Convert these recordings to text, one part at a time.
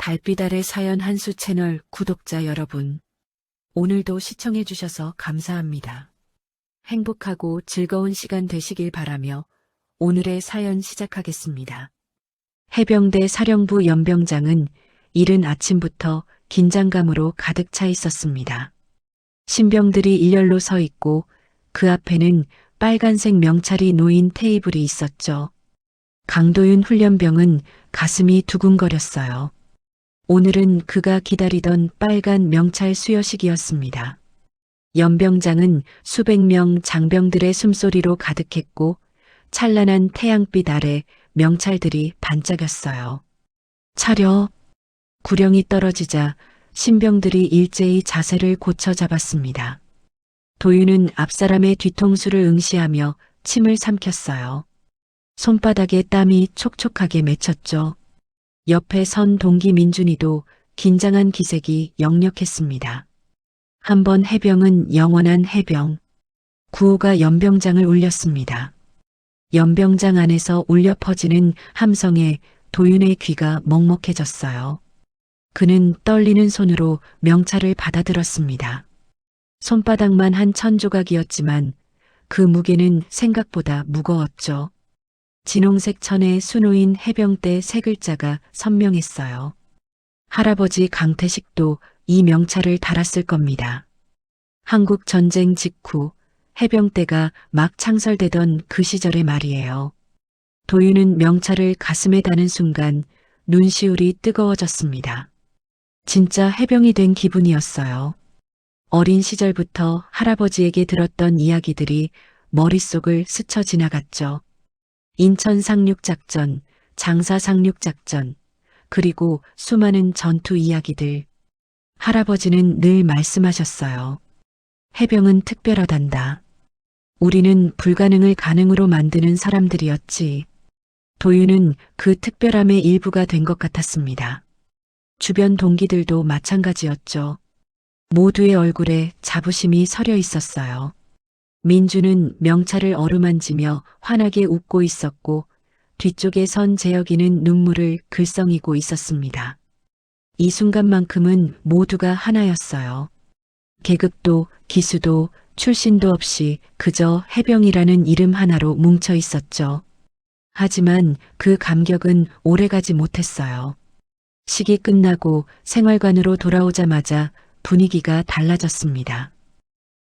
달빛 아래 사연 한수 채널 구독자 여러분, 오늘도 시청해주셔서 감사합니다. 행복하고 즐거운 시간 되시길 바라며 오늘의 사연 시작하겠습니다. 해병대 사령부 연병장은 이른 아침부터 긴장감으로 가득 차 있었습니다. 신병들이 일렬로 서 있고 그 앞에는 빨간색 명찰이 놓인 테이블이 있었죠. 강도윤 훈련병은 가슴이 두근거렸어요. 오늘은 그가 기다리던 빨간 명찰 수여식이었습니다. 연병장은 수백 명 장병들의 숨소리로 가득했고 찬란한 태양빛 아래 명찰들이 반짝였어요. 차려! 구령이 떨어지자 신병들이 일제히 자세를 고쳐 잡았습니다. 도윤은 앞사람의 뒤통수를 응시하며 침을 삼켰어요. 손바닥에 땀이 촉촉하게 맺혔죠. 옆에 선 동기 민준이도 긴장한 기색이 역력했습니다. 한 번 해병은 영원한 해병. 구호가 연병장을 울렸습니다. 연병장 안에서 울려 퍼지는 함성에 도윤의 귀가 먹먹해졌어요. 그는 떨리는 손으로 명찰을 받아들었습니다. 손바닥만 한 1000조각이었지만 그 무게는 생각보다 무거웠죠. 진홍색 천에 수놓인 해병대 세 글자가 선명했어요. 할아버지 강태식도 이 명찰을 달았을 겁니다. 한국 전쟁 직후 해병대가 막 창설되던 그 시절의 말이에요. 도윤은 명찰을 가슴에 다는 순간 눈시울이 뜨거워졌습니다. 진짜 해병이 된 기분이었어요. 어린 시절부터 할아버지에게 들었던 이야기들이 머릿속을 스쳐 지나갔죠. 인천 상륙작전, 장사 상륙작전, 그리고 수많은 전투 이야기들. 할아버지는 늘 말씀하셨어요. 해병은 특별하단다. 우리는 불가능을 가능으로 만드는 사람들이었지. 도윤은 그 특별함의 일부가 된 것 같았습니다. 주변 동기들도 마찬가지였죠. 모두의 얼굴에 자부심이 서려 있었어요. 민주는 명찰을 어루만지며 환하게 웃고 있었고 뒤쪽에 선 재혁이는 눈물을 글썽이고 있었습니다. 이 순간만큼은 모두가 하나였어요. 계급도 기수도 출신도 없이 그저 해병이라는 이름 하나로 뭉쳐 있었죠. 하지만 그 감격은 오래가지 못했어요. 식이 끝나고 생활관으로 돌아오자마자 분위기가 달라졌습니다.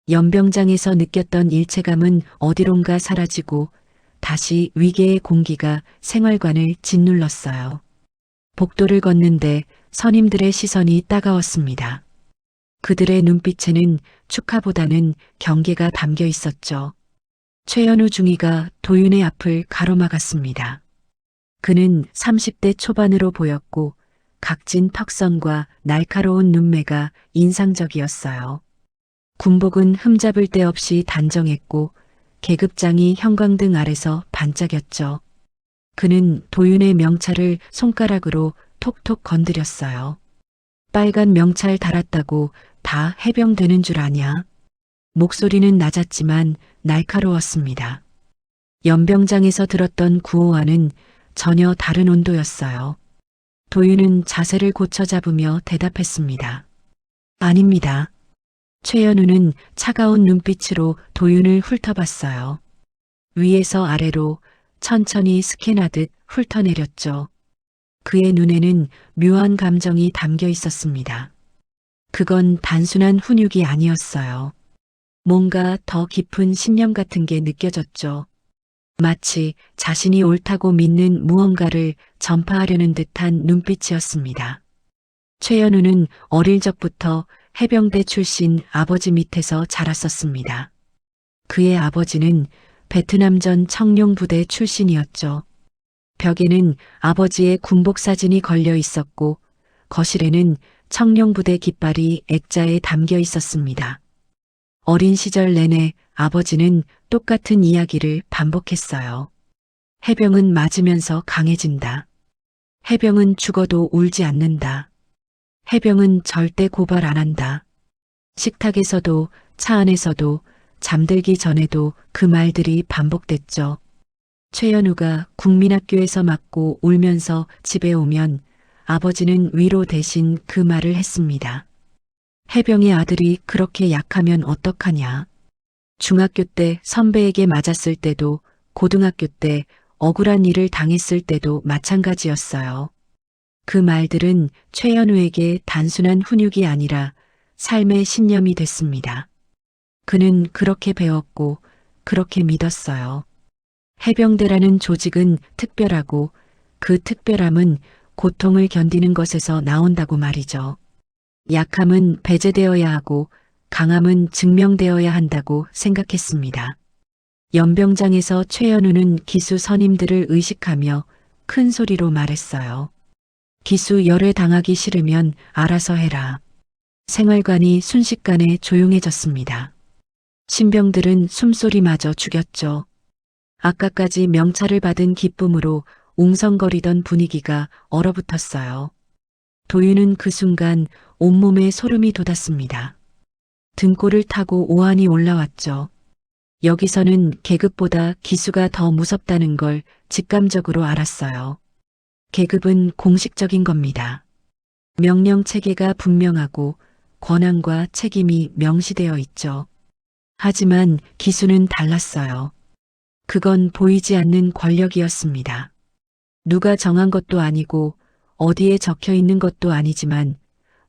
연병장에서 느꼈던 일체감은 어디론가 사라지고 다시 위계의 공기가 생활관을 짓눌렀어요. 복도를 걷는데 선임들의 시선이 따가웠습니다. 그들의 눈빛에는 축하보다는 경계가 담겨 있었죠. 최연우 중위가 도윤의 앞을 가로막았습니다. 그는 30대 초반으로 보였고 각진 턱선과 날카로운 눈매가 인상적이었어요. 군복은 흠잡을 데 없이 단정했고 계급장이 형광등 아래서 반짝였죠. 그는 도윤의 명찰을 손가락으로 톡톡 건드렸어요. 빨간 명찰 달았다고 다 해병되는 줄 아냐? 목소리는 낮았지만 날카로웠습니다. 연병장에서 들었던 구호와는 전혀 다른 온도였어요. 도윤은 자세를 고쳐 잡으며 대답했습니다. 아닙니다. 최연우는 차가운 눈빛으로 도윤을 훑어봤어요. 위에서 아래로 천천히 스캔하듯 훑어내렸죠. 그의 눈에는 묘한 감정이 담겨 있었습니다. 그건 단순한 훈육이 아니었어요. 뭔가 더 깊은 신념 같은 게 느껴졌죠. 마치 자신이 옳다고 믿는 무언가를 전파하려는 듯한 눈빛이었습니다. 최연우는 어릴 적부터 해병대 출신 아버지 밑에서 자랐었습니다. 그의 아버지는 베트남전 청룡부대 출신이었죠. 벽에는 아버지의 군복 사진이 걸려 있었고 거실에는 청룡부대 깃발이 액자에 담겨 있었습니다. 어린 시절 내내 아버지는 똑같은 이야기를 반복했어요. 해병은 맞으면서 강해진다. 해병은 죽어도 울지 않는다. 해병은 절대 고발 안 한다. 식탁에서도 차 안에서도 잠들기 전에도 그 말들이 반복됐죠. 최연우가 국민학교에서 맞고 울면서 집에 오면 아버지는 위로 대신 그 말을 했습니다. 해병의 아들이 그렇게 약하면 어떡하냐. 중학교 때 선배에게 맞았을 때도, 고등학교 때 억울한 일을 당했을 때도 마찬가지였어요. 그 말들은 최연우에게 단순한 훈육이 아니라 삶의 신념이 됐습니다. 그는 그렇게 배웠고 그렇게 믿었어요. 해병대라는 조직은 특별하고 그 특별함은 고통을 견디는 것에서 나온다고 말이죠. 약함은 배제되어야 하고 강함은 증명되어야 한다고 생각했습니다. 연병장에서 최연우는 기수 선임들을 의식하며 큰 소리로 말했어요. 기수 열외 당하기 싫으면 알아서 해라. 생활관이 순식간에 조용해졌습니다. 신병들은 숨소리마저 죽였죠. 아까까지 명찰을 받은 기쁨으로 웅성거리던 분위기가 얼어붙었어요. 도윤은 그 순간 온몸에 소름이 돋았습니다. 등골을 타고 오한이 올라왔죠. 여기서는 계급보다 기수가 더 무섭다는 걸 직감적으로 알았어요. 계급은 공식적인 겁니다. 명령 체계가 분명하고 권한과 책임이 명시되어 있죠. 하지만 기수는 달랐어요. 그건 보이지 않는 권력이었습니다. 누가 정한 것도 아니고 어디에 적혀 있는 것도 아니지만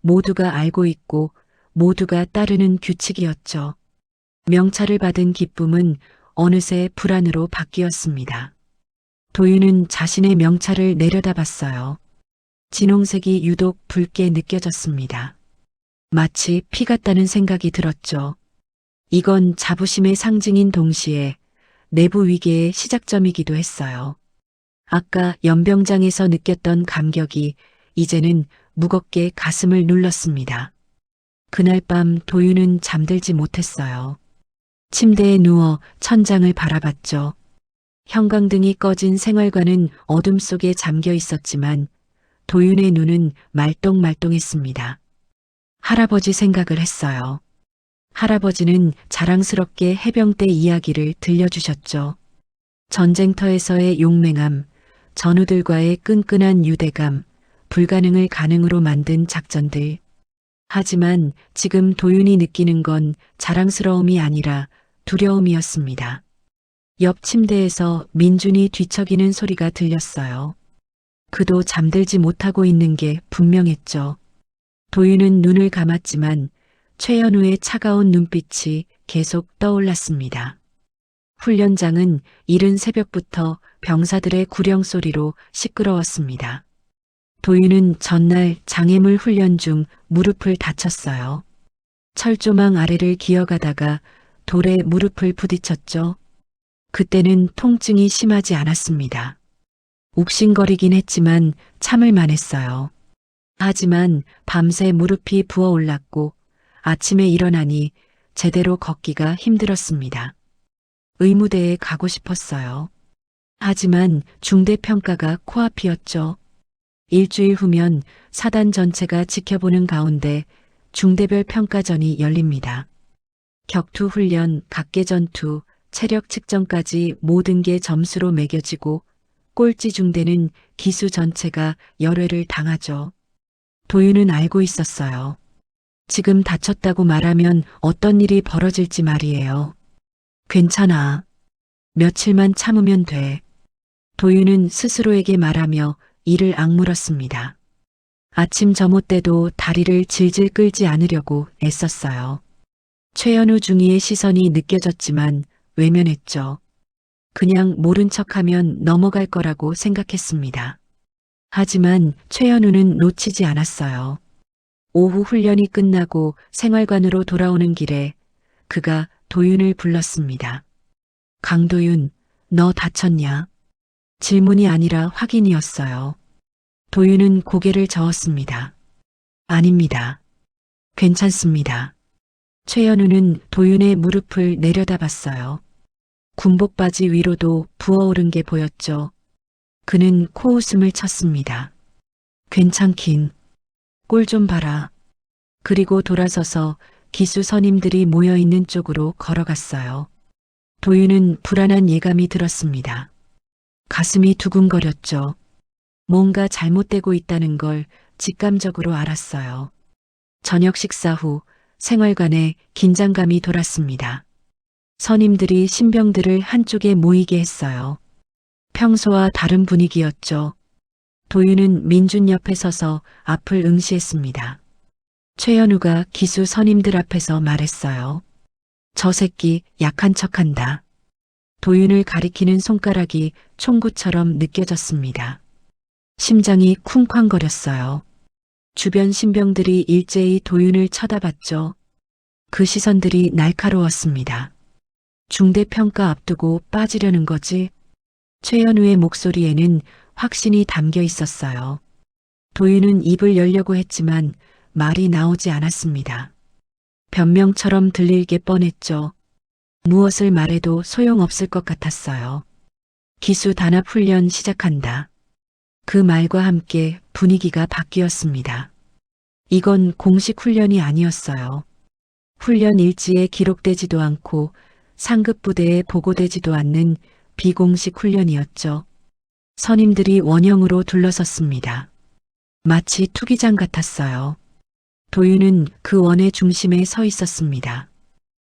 모두가 알고 있고 모두가 따르는 규칙이었죠. 명찰을 받은 기쁨은 어느새 불안으로 바뀌었습니다. 도윤은 자신의 명찰을 내려다봤어요. 진홍색이 유독 붉게 느껴졌습니다. 마치 피 같다는 생각이 들었죠. 이건 자부심의 상징인 동시에 내부 위기의 시작점이기도 했어요. 아까 연병장에서 느꼈던 감격이 이제는 무겁게 가슴을 눌렀습니다. 그날 밤 도윤은 잠들지 못했어요. 침대에 누워 천장을 바라봤죠. 형광등이 꺼진 생활관은 어둠 속에 잠겨 있었지만 도윤의 눈은 말똥말똥했습니다. 할아버지 생각을 했어요. 할아버지는 자랑스럽게 해병 때 이야기를 들려주셨죠. 전쟁터에서의 용맹함, 전우들과의 끈끈한 유대감, 불가능을 가능으로 만든 작전들. 하지만 지금 도윤이 느끼는 건 자랑스러움이 아니라 두려움이었습니다. 옆 침대에서 민준이 뒤척이는 소리가 들렸어요. 그도 잠들지 못하고 있는 게 분명했죠. 도윤은 눈을 감았지만 최연우의 차가운 눈빛이 계속 떠올랐습니다. 훈련장은 이른 새벽부터 병사들의 구령 소리로 시끄러웠습니다. 도윤은 전날 장애물 훈련 중 무릎을 다쳤어요. 철조망 아래를 기어가다가 돌에 무릎을 부딪혔죠. 그때는 통증이 심하지 않았습니다. 욱신거리긴 했지만 참을 만했어요. 하지만 밤새 무릎이 부어올랐고 아침에 일어나니 제대로 걷기가 힘들었습니다. 의무대에 가고 싶었어요. 하지만 중대평가가 코앞이었죠. 일주일 후면 사단 전체가 지켜보는 가운데 중대별 평가전이 열립니다. 격투훈련, 각계전투, 체력 측정까지 모든 게 점수로 매겨지고 꼴찌 중대는 기수 전체가 열외를 당하죠. 도윤은 알고 있었어요. 지금 다쳤다고 말하면 어떤 일이 벌어질지 말이에요. 괜찮아. 며칠만 참으면 돼. 도윤은 스스로에게 말하며 이를 악물었습니다. 아침 점호 때도 다리를 질질 끌지 않으려고 애썼어요. 최연우 중위의 시선이 느껴졌지만 외면했죠. 그냥 모른 척하면 넘어갈 거라고 생각했습니다. 하지만 최연우는 놓치지 않았어요. 오후 훈련이 끝나고 생활관으로 돌아오는 길에 그가 도윤을 불렀습니다. 강도윤, 너 다쳤냐? 질문이 아니라 확인이었어요. 도윤은 고개를 저었습니다. 아닙니다. 괜찮습니다. 최연우는 도윤의 무릎을 내려다봤어요. 군복바지 위로도 부어오른 게 보였죠. 그는 코웃음을 쳤습니다. 괜찮긴. 꼴 좀 봐라. 그리고 돌아서서 기수 선임들이 모여있는 쪽으로 걸어갔어요. 도윤은 불안한 예감이 들었습니다. 가슴이 두근거렸죠. 뭔가 잘못되고 있다는 걸 직감적으로 알았어요. 저녁 식사 후 생활관에 긴장감이 돌았습니다. 선임들이 신병들을 한쪽에 모이게 했어요. 평소와 다른 분위기였죠. 도윤은 민준 옆에 서서 앞을 응시했습니다. 최현우가 기수 선임들 앞에서 말했어요. 저 새끼 약한 척한다. 도윤을 가리키는 손가락이 총구처럼 느껴졌습니다. 심장이 쿵쾅거렸어요. 주변 신병들이 일제히 도윤을 쳐다봤죠. 그 시선들이 날카로웠습니다. 중대평가 앞두고 빠지려는 거지? 최현우의 목소리에는 확신이 담겨 있었어요. 도윤은 입을 열려고 했지만 말이 나오지 않았습니다. 변명처럼 들릴 게 뻔했죠. 무엇을 말해도 소용없을 것 같았어요. 기수 단합 훈련 시작한다. 그 말과 함께 분위기가 바뀌었습니다. 이건 공식 훈련이 아니었어요. 훈련 일지에 기록되지도 않고 상급 부대에 보고되지도 않는 비공식 훈련이었죠. 선임들이 원형으로 둘러섰습니다. 마치 투기장 같았어요. 도윤은 그 원의 중심에 서 있었습니다.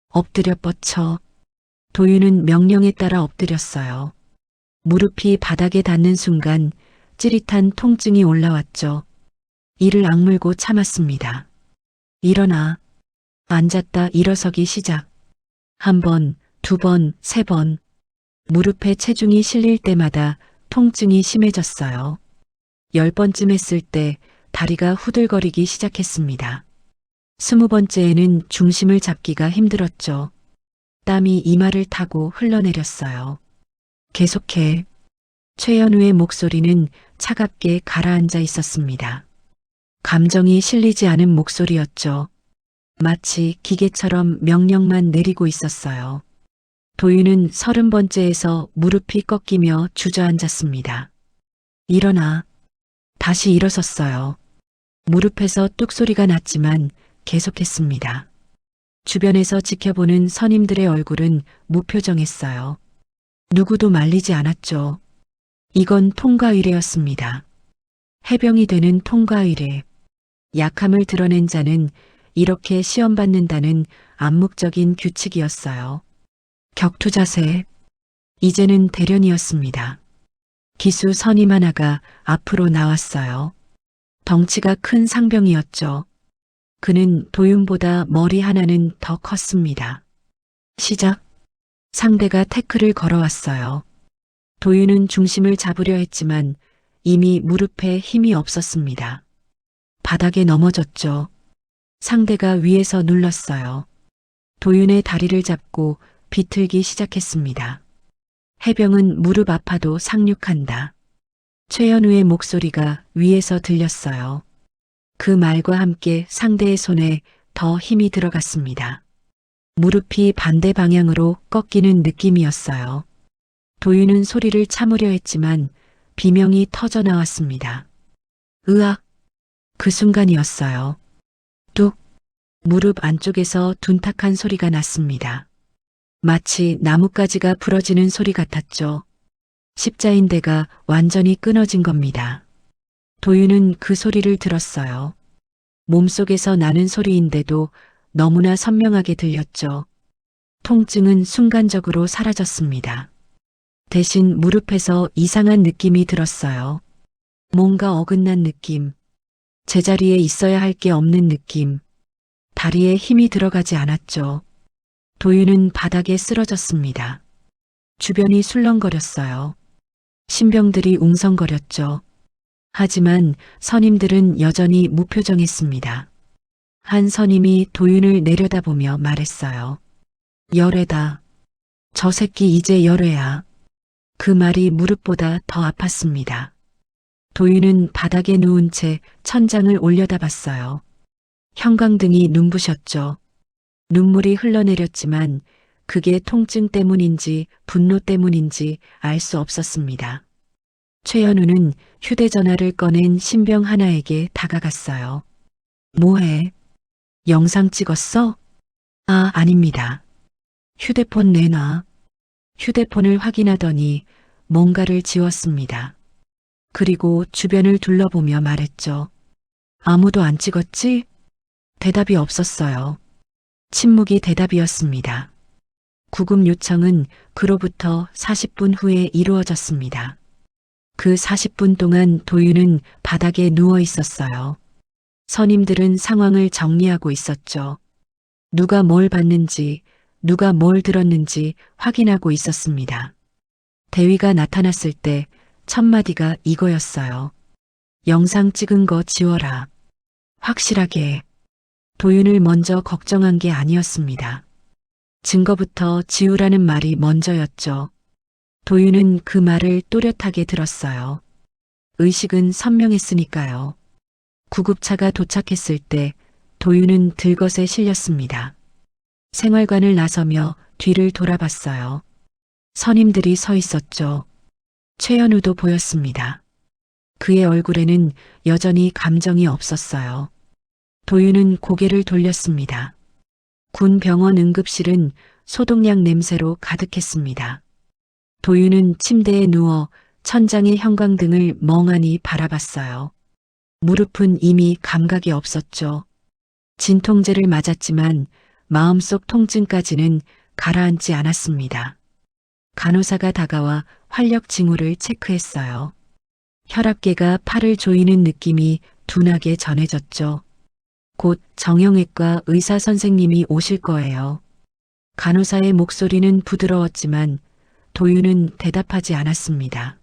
엎드려 뻗쳐. 도윤은 명령에 따라 엎드렸어요. 무릎이 바닥에 닿는 순간 찌릿한 통증이 올라왔죠. 이를 악물고 참았습니다. 일어나. 앉았다 일어서기 시작. 한 번, 두 번, 세 번. 무릎에 체중이 실릴 때마다 통증이 심해졌어요. 10번쯤 했을 때 다리가 후들거리기 시작했습니다. 20번째에는 중심을 잡기가 힘들었죠. 땀이 이마를 타고 흘러내렸어요. 계속해. 최현우의 목소리는 차갑게 가라앉아 있었습니다. 감정이 실리지 않은 목소리였죠. 마치 기계처럼 명령만 내리고 있었어요. 도윤은 30번째에서 무릎이 꺾이며 주저앉았습니다. 일어나. 다시 일어섰어요. 무릎에서 뚝소리가 났지만 계속했습니다. 주변에서 지켜보는 선임들의 얼굴은 무표정했어요. 누구도 말리지 않았죠. 이건 통과 의례였습니다. 해병이 되는 통과 의례. 약함을 드러낸 자는 이렇게 시험받는다는 암묵적인 규칙이었어요. 격투 자세. 이제는 대련이었습니다. 기수 선임 하나가 앞으로 나왔어요. 덩치가 큰 상병이었죠. 그는 도윤보다 머리 하나는 더 컸습니다. 시작. 상대가 태클을 걸어왔어요. 도윤은 중심을 잡으려 했지만 이미 무릎에 힘이 없었습니다. 바닥에 넘어졌죠. 상대가 위에서 눌렀어요. 도윤의 다리를 잡고 비틀기 시작했습니다. 해병은 무릎 아파도 상륙한다. 최현우의 목소리가 위에서 들렸어요. 그 말과 함께 상대의 손에 더 힘이 들어갔습니다. 무릎이 반대 방향으로 꺾이는 느낌이었어요. 도윤은 소리를 참으려 했지만 비명이 터져 나왔습니다. 으악! 그 순간이었어요. 뚝! 무릎 안쪽에서 둔탁한 소리가 났습니다. 마치 나뭇가지가 부러지는 소리 같았죠. 십자인대가 완전히 끊어진 겁니다. 도윤은 그 소리를 들었어요. 몸속에서 나는 소리인데도 너무나 선명하게 들렸죠. 통증은 순간적으로 사라졌습니다. 대신 무릎에서 이상한 느낌이 들었어요. 뭔가 어긋난 느낌. 제자리에 있어야 할 게 없는 느낌. 다리에 힘이 들어가지 않았죠. 도윤은 바닥에 쓰러졌습니다. 주변이 술렁거렸어요. 신병들이 웅성거렸죠. 하지만 선임들은 여전히 무표정했습니다. 한 선임이 도윤을 내려다보며 말했어요. 열애다. 저 새끼 이제 열애야. 그 말이 무릎보다 더 아팠습니다. 도윤은 바닥에 누운 채 천장을 올려다봤어요. 형광등이 눈부셨죠. 눈물이 흘러내렸지만 그게 통증 때문인지 분노 때문인지 알 수 없었습니다. 최현우는 휴대전화를 꺼낸 신병 하나에게 다가갔어요. 뭐해? 영상 찍었어? 아, 아닙니다. 휴대폰 내놔. 휴대폰을 확인하더니 뭔가를 지웠습니다. 그리고 주변을 둘러보며 말했죠. 아무도 안 찍었지? 대답이 없었어요. 침묵이 대답이었습니다. 구급 요청은 그로부터 40분 후에 이루어졌습니다. 그 40분 동안 도윤은 바닥에 누워 있었어요. 선임들은 상황을 정리하고 있었죠. 누가 뭘 봤는지, 누가 뭘 들었는지 확인하고 있었습니다. 대위가 나타났을 때 첫 마디가 이거였어요. 영상 찍은 거 지워라. 확실하게. 도윤을 먼저 걱정한 게 아니었습니다. 증거부터 지우라는 말이 먼저였죠. 도윤은 그 말을 또렷하게 들었어요. 의식은 선명했으니까요. 구급차가 도착했을 때 도윤은 들것에 실렸습니다. 생활관을 나서며 뒤를 돌아봤어요. 선임들이 서 있었죠. 최현우도 보였습니다. 그의 얼굴에는 여전히 감정이 없었어요. 도윤은 고개를 돌렸습니다. 군 병원 응급실은 소독약 냄새로 가득했습니다. 도윤은 침대에 누워 천장의 형광등을 멍하니 바라봤어요. 무릎은 이미 감각이 없었죠. 진통제를 맞았지만 마음속 통증까지는 가라앉지 않았습니다. 간호사가 다가와 활력 징후를 체크했어요. 혈압계가 팔을 조이는 느낌이 둔하게 전해졌죠. 곧 정형외과 의사 선생님이 오실 거예요. 간호사의 목소리는 부드러웠지만 도윤은 대답하지 않았습니다.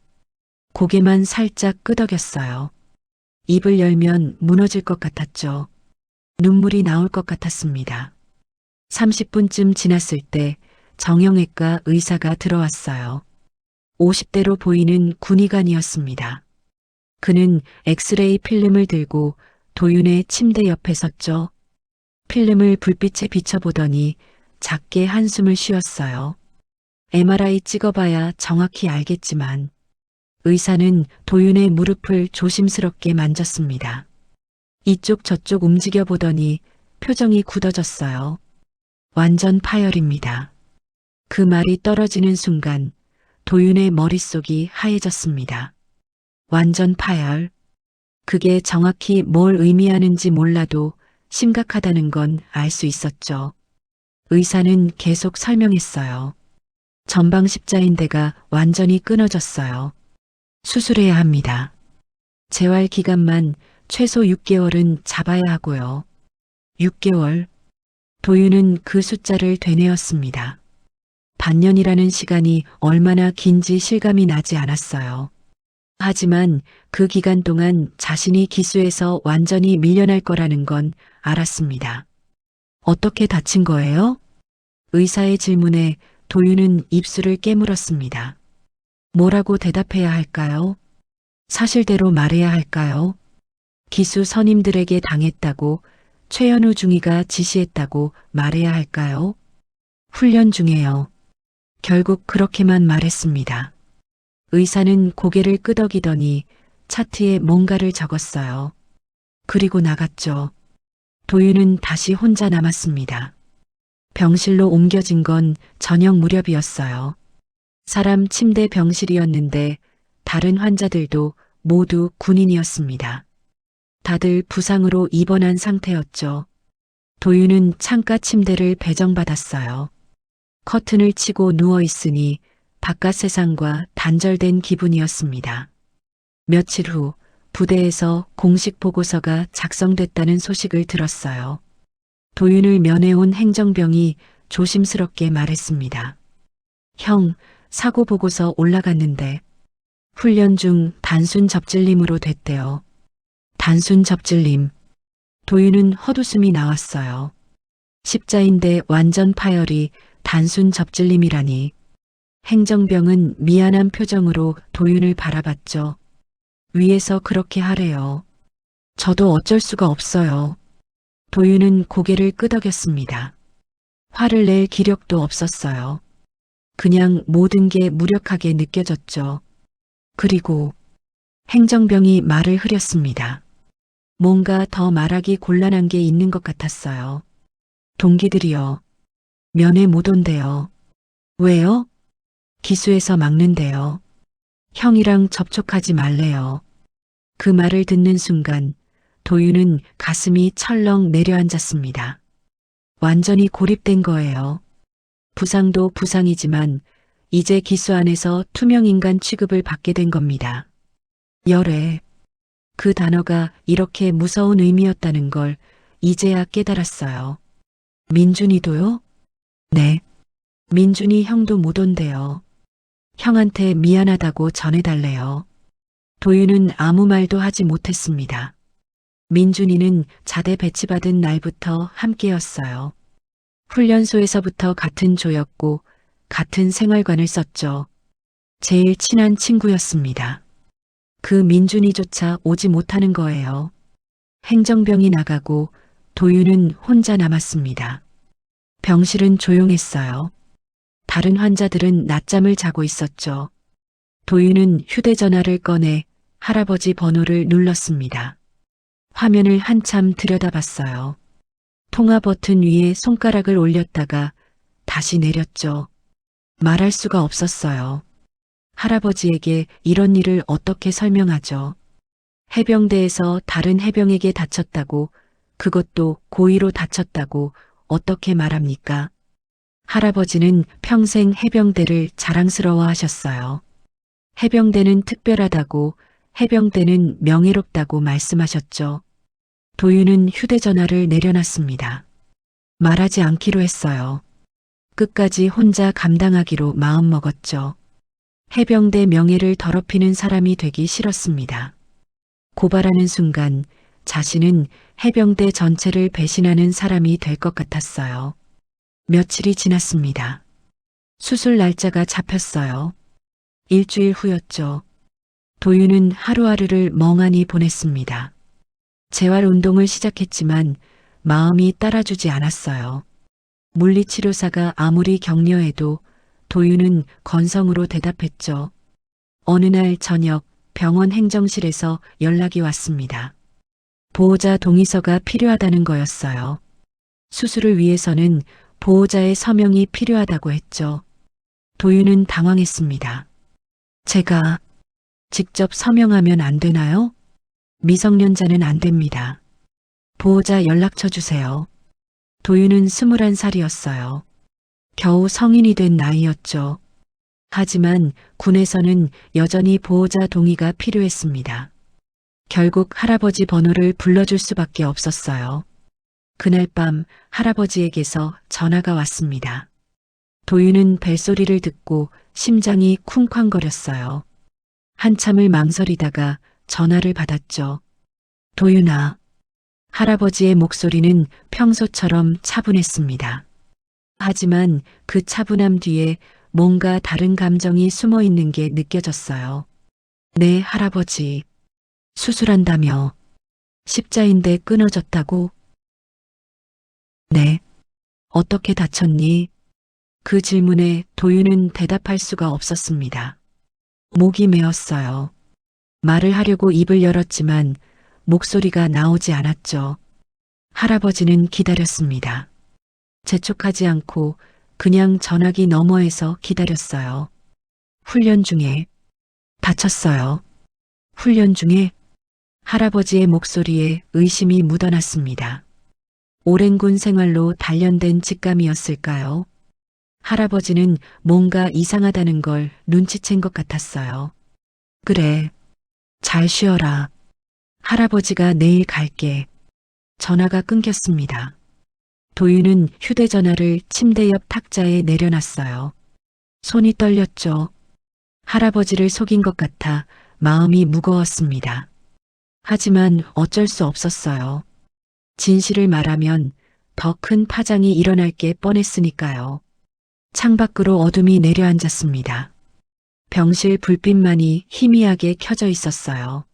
고개만 살짝 끄덕였어요. 입을 열면 무너질 것 같았죠. 눈물이 나올 것 같았습니다. 30분쯤 지났을 때 정형외과 의사가 들어왔어요. 50대로 보이는 군의관이었습니다. 그는 엑스레이 필름을 들고 도윤의 침대 옆에 섰죠. 필름을 불빛에 비춰보더니 작게 한숨을 쉬었어요. MRI 찍어봐야 정확히 알겠지만 의사는 도윤의 무릎을 조심스럽게 만졌습니다. 이쪽 저쪽 움직여 보더니 표정이 굳어졌어요. 완전 파열입니다. 그 말이 떨어지는 순간 도윤의 머릿속이 하얘졌습니다. 완전 파열. 그게 정확히 뭘 의미하는지 몰라도 심각하다는 건 알 수 있었죠. 의사는 계속 설명했어요. 전방 십자인대가 완전히 끊어졌어요. 수술해야 합니다. 재활 기간만 최소 6개월은 잡아야 하고요. 6개월. 도윤은 그 숫자를 되뇌었습니다. 반년이라는 시간이 얼마나 긴지 실감이 나지 않았어요. 하지만 그 기간 동안 자신이 기수에서 완전히 밀려날 거라는 건 알았습니다. 어떻게 다친 거예요? 의사의 질문에 도윤은 입술을 깨물었습니다. 뭐라고 대답해야 할까요? 사실대로 말해야 할까요? 기수 선임들에게 당했다고 최현우 중위가 지시했다고 말해야 할까요? 훈련 중에요. 결국 그렇게만 말했습니다. 의사는 고개를 끄덕이더니 차트에 뭔가를 적었어요. 그리고 나갔죠. 도윤은 다시 혼자 남았습니다. 병실로 옮겨진 건 저녁 무렵이었어요. 사람 침대 병실이었는데 다른 환자들도 모두 군인이었습니다. 다들 부상으로 입원한 상태였죠. 도윤은 창가 침대를 배정받았어요. 커튼을 치고 누워 있으니 바깥 세상과 단절된 기분이었습니다. 며칠 후 부대에서 공식 보고서가 작성됐다는 소식을 들었어요. 도윤을 면회온 행정병이 조심스럽게 말했습니다. 형, 사고 보고서 올라갔는데 훈련 중 단순 접질림으로 됐대요. 단순 접질림. 도윤은 헛웃음이 나왔어요. 십자인대 완전 파열이 단순 접질림이라니. 행정병은 미안한 표정으로 도윤을 바라봤죠. 위에서 그렇게 하래요. 저도 어쩔 수가 없어요. 도윤은 고개를 끄덕였습니다. 화를 낼 기력도 없었어요. 그냥 모든 게 무력하게 느껴졌죠. 그리고 행정병이 말을 흐렸습니다. 뭔가 더 말하기 곤란한 게 있는 것 같았어요. 동기들이요. 면회 못 온대요. 왜요? 기수에서 막는데요. 형이랑 접촉하지 말래요. 그 말을 듣는 순간 도윤은 가슴이 철렁 내려앉았습니다. 완전히 고립된 거예요. 부상도 부상이지만 이제 기수 안에서 투명인간 취급을 받게 된 겁니다. 열애. 그 단어가 이렇게 무서운 의미였다는 걸 이제야 깨달았어요. 민준이도요? 네. 민준이 형도 못 온대요. 형한테 미안하다고 전해달래요. 도윤은 아무 말도 하지 못했습니다. 민준이는 자대 배치받은 날부터 함께였어요. 훈련소에서부터 같은 조였고 같은 생활관을 썼죠. 제일 친한 친구였습니다. 그 민준이조차 오지 못하는 거예요. 행정병이 나가고 도윤은 혼자 남았습니다. 병실은 조용했어요. 다른 환자들은 낮잠을 자고 있었죠. 도윤은 휴대전화를 꺼내 할아버지 번호를 눌렀습니다. 화면을 한참 들여다봤어요. 통화 버튼 위에 손가락을 올렸다가 다시 내렸죠. 말할 수가 없었어요. 할아버지에게 이런 일을 어떻게 설명하죠? 해병대에서 다른 해병에게 다쳤다고, 그것도 고의로 다쳤다고 어떻게 말합니까? 할아버지는 평생 해병대를 자랑스러워 하셨어요. 해병대는 특별하다고, 해병대는 명예롭다고 말씀하셨죠. 도윤은 휴대전화를 내려놨습니다. 말하지 않기로 했어요. 끝까지 혼자 감당하기로 마음먹었죠. 해병대 명예를 더럽히는 사람이 되기 싫었습니다. 고발하는 순간 자신은 해병대 전체를 배신하는 사람이 될 것 같았어요. 며칠이 지났습니다. 수술 날짜가 잡혔어요. 일주일 후였죠. 도윤은 하루하루를 멍하니 보냈습니다. 재활 운동을 시작했지만 마음이 따라주지 않았어요. 물리치료사가 아무리 격려해도 도윤은 건성으로 대답했죠. 어느 날 저녁 병원 행정실에서 연락이 왔습니다. 보호자 동의서가 필요하다는 거였어요. 수술을 위해서는 보호자의 서명이 필요하다고 했죠. 도윤은 당황했습니다. 제가 직접 서명하면 안 되나요? 미성년자는 안 됩니다. 보호자 연락처 주세요. 도윤은 21살이었어요. 겨우 성인이 된 나이였죠. 하지만 군에서는 여전히 보호자 동의가 필요했습니다. 결국 할아버지 번호를 불러줄 수밖에 없었어요. 그날 밤 할아버지에게서 전화가 왔습니다. 도윤은 벨소리를 듣고 심장이 쿵쾅거렸어요. 한참을 망설이다가 전화를 받았죠. 도윤아. 할아버지의 목소리는 평소처럼 차분했습니다. 하지만 그 차분함 뒤에 뭔가 다른 감정이 숨어 있는 게 느껴졌어요. 네, 할아버지. 수술한다며. 십자인대 끊어졌다고? 네. 어떻게 다쳤니? 그 질문에 도윤은 대답할 수가 없었습니다. 목이 메었어요. 말을 하려고 입을 열었지만 목소리가 나오지 않았죠. 할아버지는 기다렸습니다. 재촉하지 않고 그냥 전화기 너머에서 기다렸어요. 훈련 중에 다쳤어요. 훈련 중에 할아버지의 목소리에 의심이 묻어났습니다. 오랜 군 생활로 단련된 직감이었을까요? 할아버지는 뭔가 이상하다는 걸 눈치챈 것 같았어요. 그래, 잘 쉬어라. 할아버지가 내일 갈게. 전화가 끊겼습니다. 도윤은 휴대전화를 침대 옆 탁자에 내려놨어요. 손이 떨렸죠. 할아버지를 속인 것 같아 마음이 무거웠습니다. 하지만 어쩔 수 없었어요. 진실을 말하면 더 큰 파장이 일어날 게 뻔했으니까요. 창밖으로 어둠이 내려앉았습니다. 병실 불빛만이 희미하게 켜져 있었어요.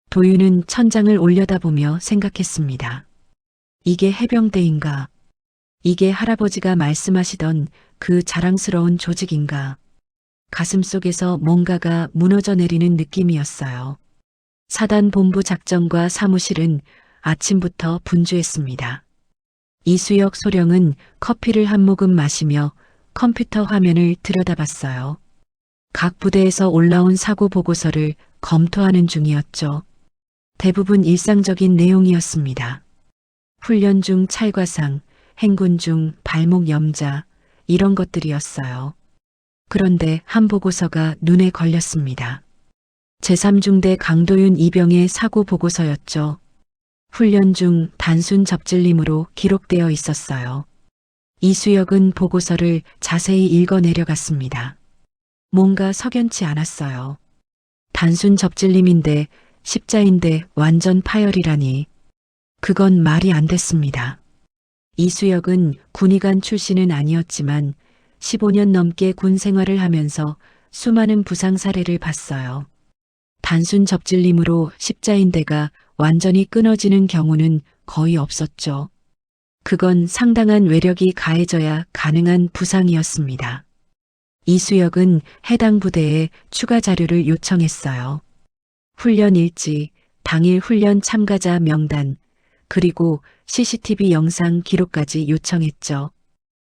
도윤은 천장을 올려다보며 생각했습니다. 이게 해병대인가? 이게 할아버지가 말씀하시던 그 자랑스러운 조직인가? 가슴속에서 뭔가가 무너져 내리는 느낌이었어요. 사단본부 작전과 사무실은 아침부터 분주했습니다. 이수혁 소령은 커피를 한 모금 마시며 컴퓨터 화면을 들여다봤어요. 각 부대에서 올라온 사고 보고서를 검토하는 중이었죠. 대부분 일상적인 내용이었습니다. 훈련 중 찰과상, 행군 중 발목 염자, 이런 것들이었어요. 그런데 한 보고서가 눈에 걸렸습니다. 제3중대 강도윤 이병의 사고 보고서였죠. 훈련 중 단순 접질림으로 기록되어 있었어요. 이수역은 보고서를 자세히 읽어 내려갔습니다. 뭔가 석연치 않았어요. 단순 접질림인데 십자인데 완전 파열이라니. 그건 말이 안 됐습니다. 이수역은 군의관 출신은 아니었지만 15년 넘게 군 생활을 하면서 수많은 부상 사례를 봤어요. 단순 접질림으로 십자인대가 완전히 끊어지는 경우는 거의 없었죠. 그건 상당한 외력이 가해져야 가능한 부상이었습니다. 이수역은 해당 부대에 추가 자료를 요청했어요. 훈련 일지, 당일 훈련 참가자 명단, 그리고 CCTV 영상 기록까지 요청했죠.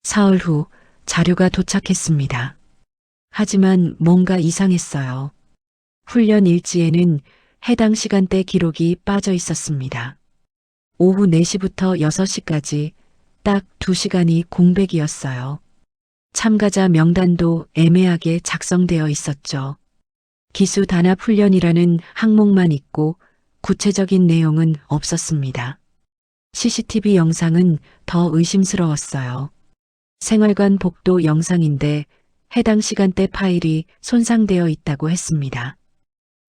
사흘 후 자료가 도착했습니다. 하지만 뭔가 이상했어요. 훈련 일지에는 해당 시간대 기록이 빠져 있었습니다. 오후 4시부터 6시까지 딱 2시간이 공백이었어요. 참가자 명단도 애매하게 작성되어 있었죠. 기수 단합 훈련이라는 항목만 있고 구체적인 내용은 없었습니다. CCTV 영상은 더 의심스러웠어요. 생활관 복도 영상인데 해당 시간대 파일이 손상되어 있다고 했습니다.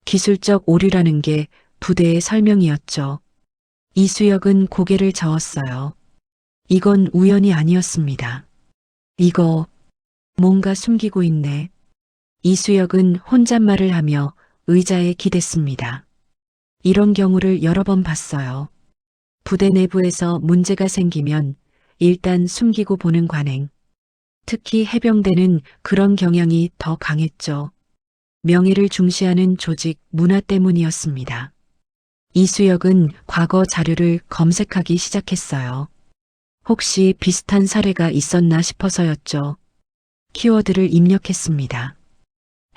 기술적 오류라는 게 부대의 설명이었죠. 이수역은 고개를 저었어요. 이건 우연이 아니었습니다. 이거 뭔가 숨기고 있네. 이수역은 혼잣말을 하며 의자에 기댔습니다. 이런 경우를 여러 번 봤어요. 부대 내부에서 문제가 생기면 일단 숨기고 보는 관행. 특히 해병대는 그런 경향이 더 강했죠. 명예를 중시하는 조직 문화 때문이었습니다. 이수역은 과거 자료를 검색하기 시작했어요. 혹시 비슷한 사례가 있었나 싶어서였죠. 키워드를 입력했습니다.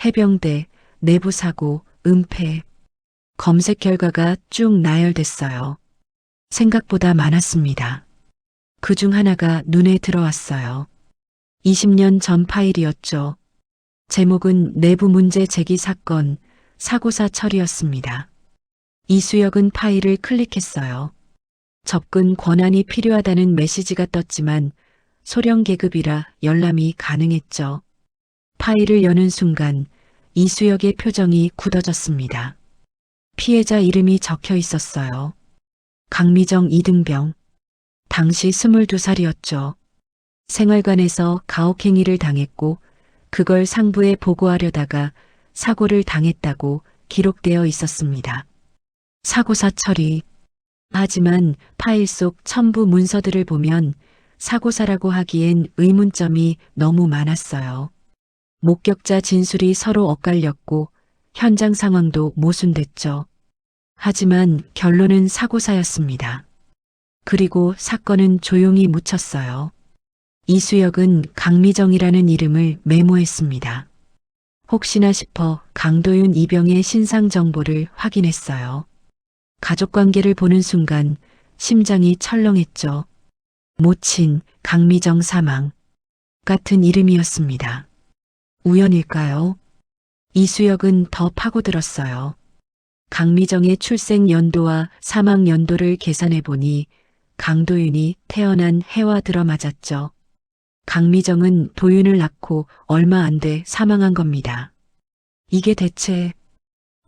해병대, 내부 사고, 은폐. 검색 결과가 쭉 나열됐어요. 생각보다 많았습니다. 그중 하나가 눈에 들어왔어요. 20년 전 파일이었죠. 제목은 내부 문제 제기 사건, 사고사 처리였습니다. 이수역은 파일을 클릭했어요. 접근 권한이 필요하다는 메시지가 떴지만 소령 계급이라 열람이 가능했죠. 파일을 여는 순간 이수역의 표정이 굳어졌습니다. 피해자 이름이 적혀 있었어요. 강미정 이등병. 당시 22살이었죠. 생활관에서 가혹행위를 당했고 그걸 상부에 보고하려다가 사고를 당했다고 기록되어 있었습니다. 사고사 처리. 하지만 파일 속 첨부 문서들을 보면 사고사라고 하기엔 의문점이 너무 많았어요. 목격자 진술이 서로 엇갈렸고 현장 상황도 모순됐죠. 하지만 결론은 사고사였습니다. 그리고 사건은 조용히 묻혔어요. 이수역은 강미정이라는 이름을 메모했습니다. 혹시나 싶어 강도윤 이병의 신상 정보를 확인했어요. 가족관계를 보는 순간 심장이 철렁했죠. 모친, 강미정 사망. 같은 이름이었습니다. 우연일까요? 이수역은 더 파고들었어요. 강미정의 출생 연도와 사망 연도를 계산해 보니 강도윤이 태어난 해와 들어맞았죠. 강미정은 도윤을 낳고 얼마 안 돼 사망한 겁니다. 이게 대체...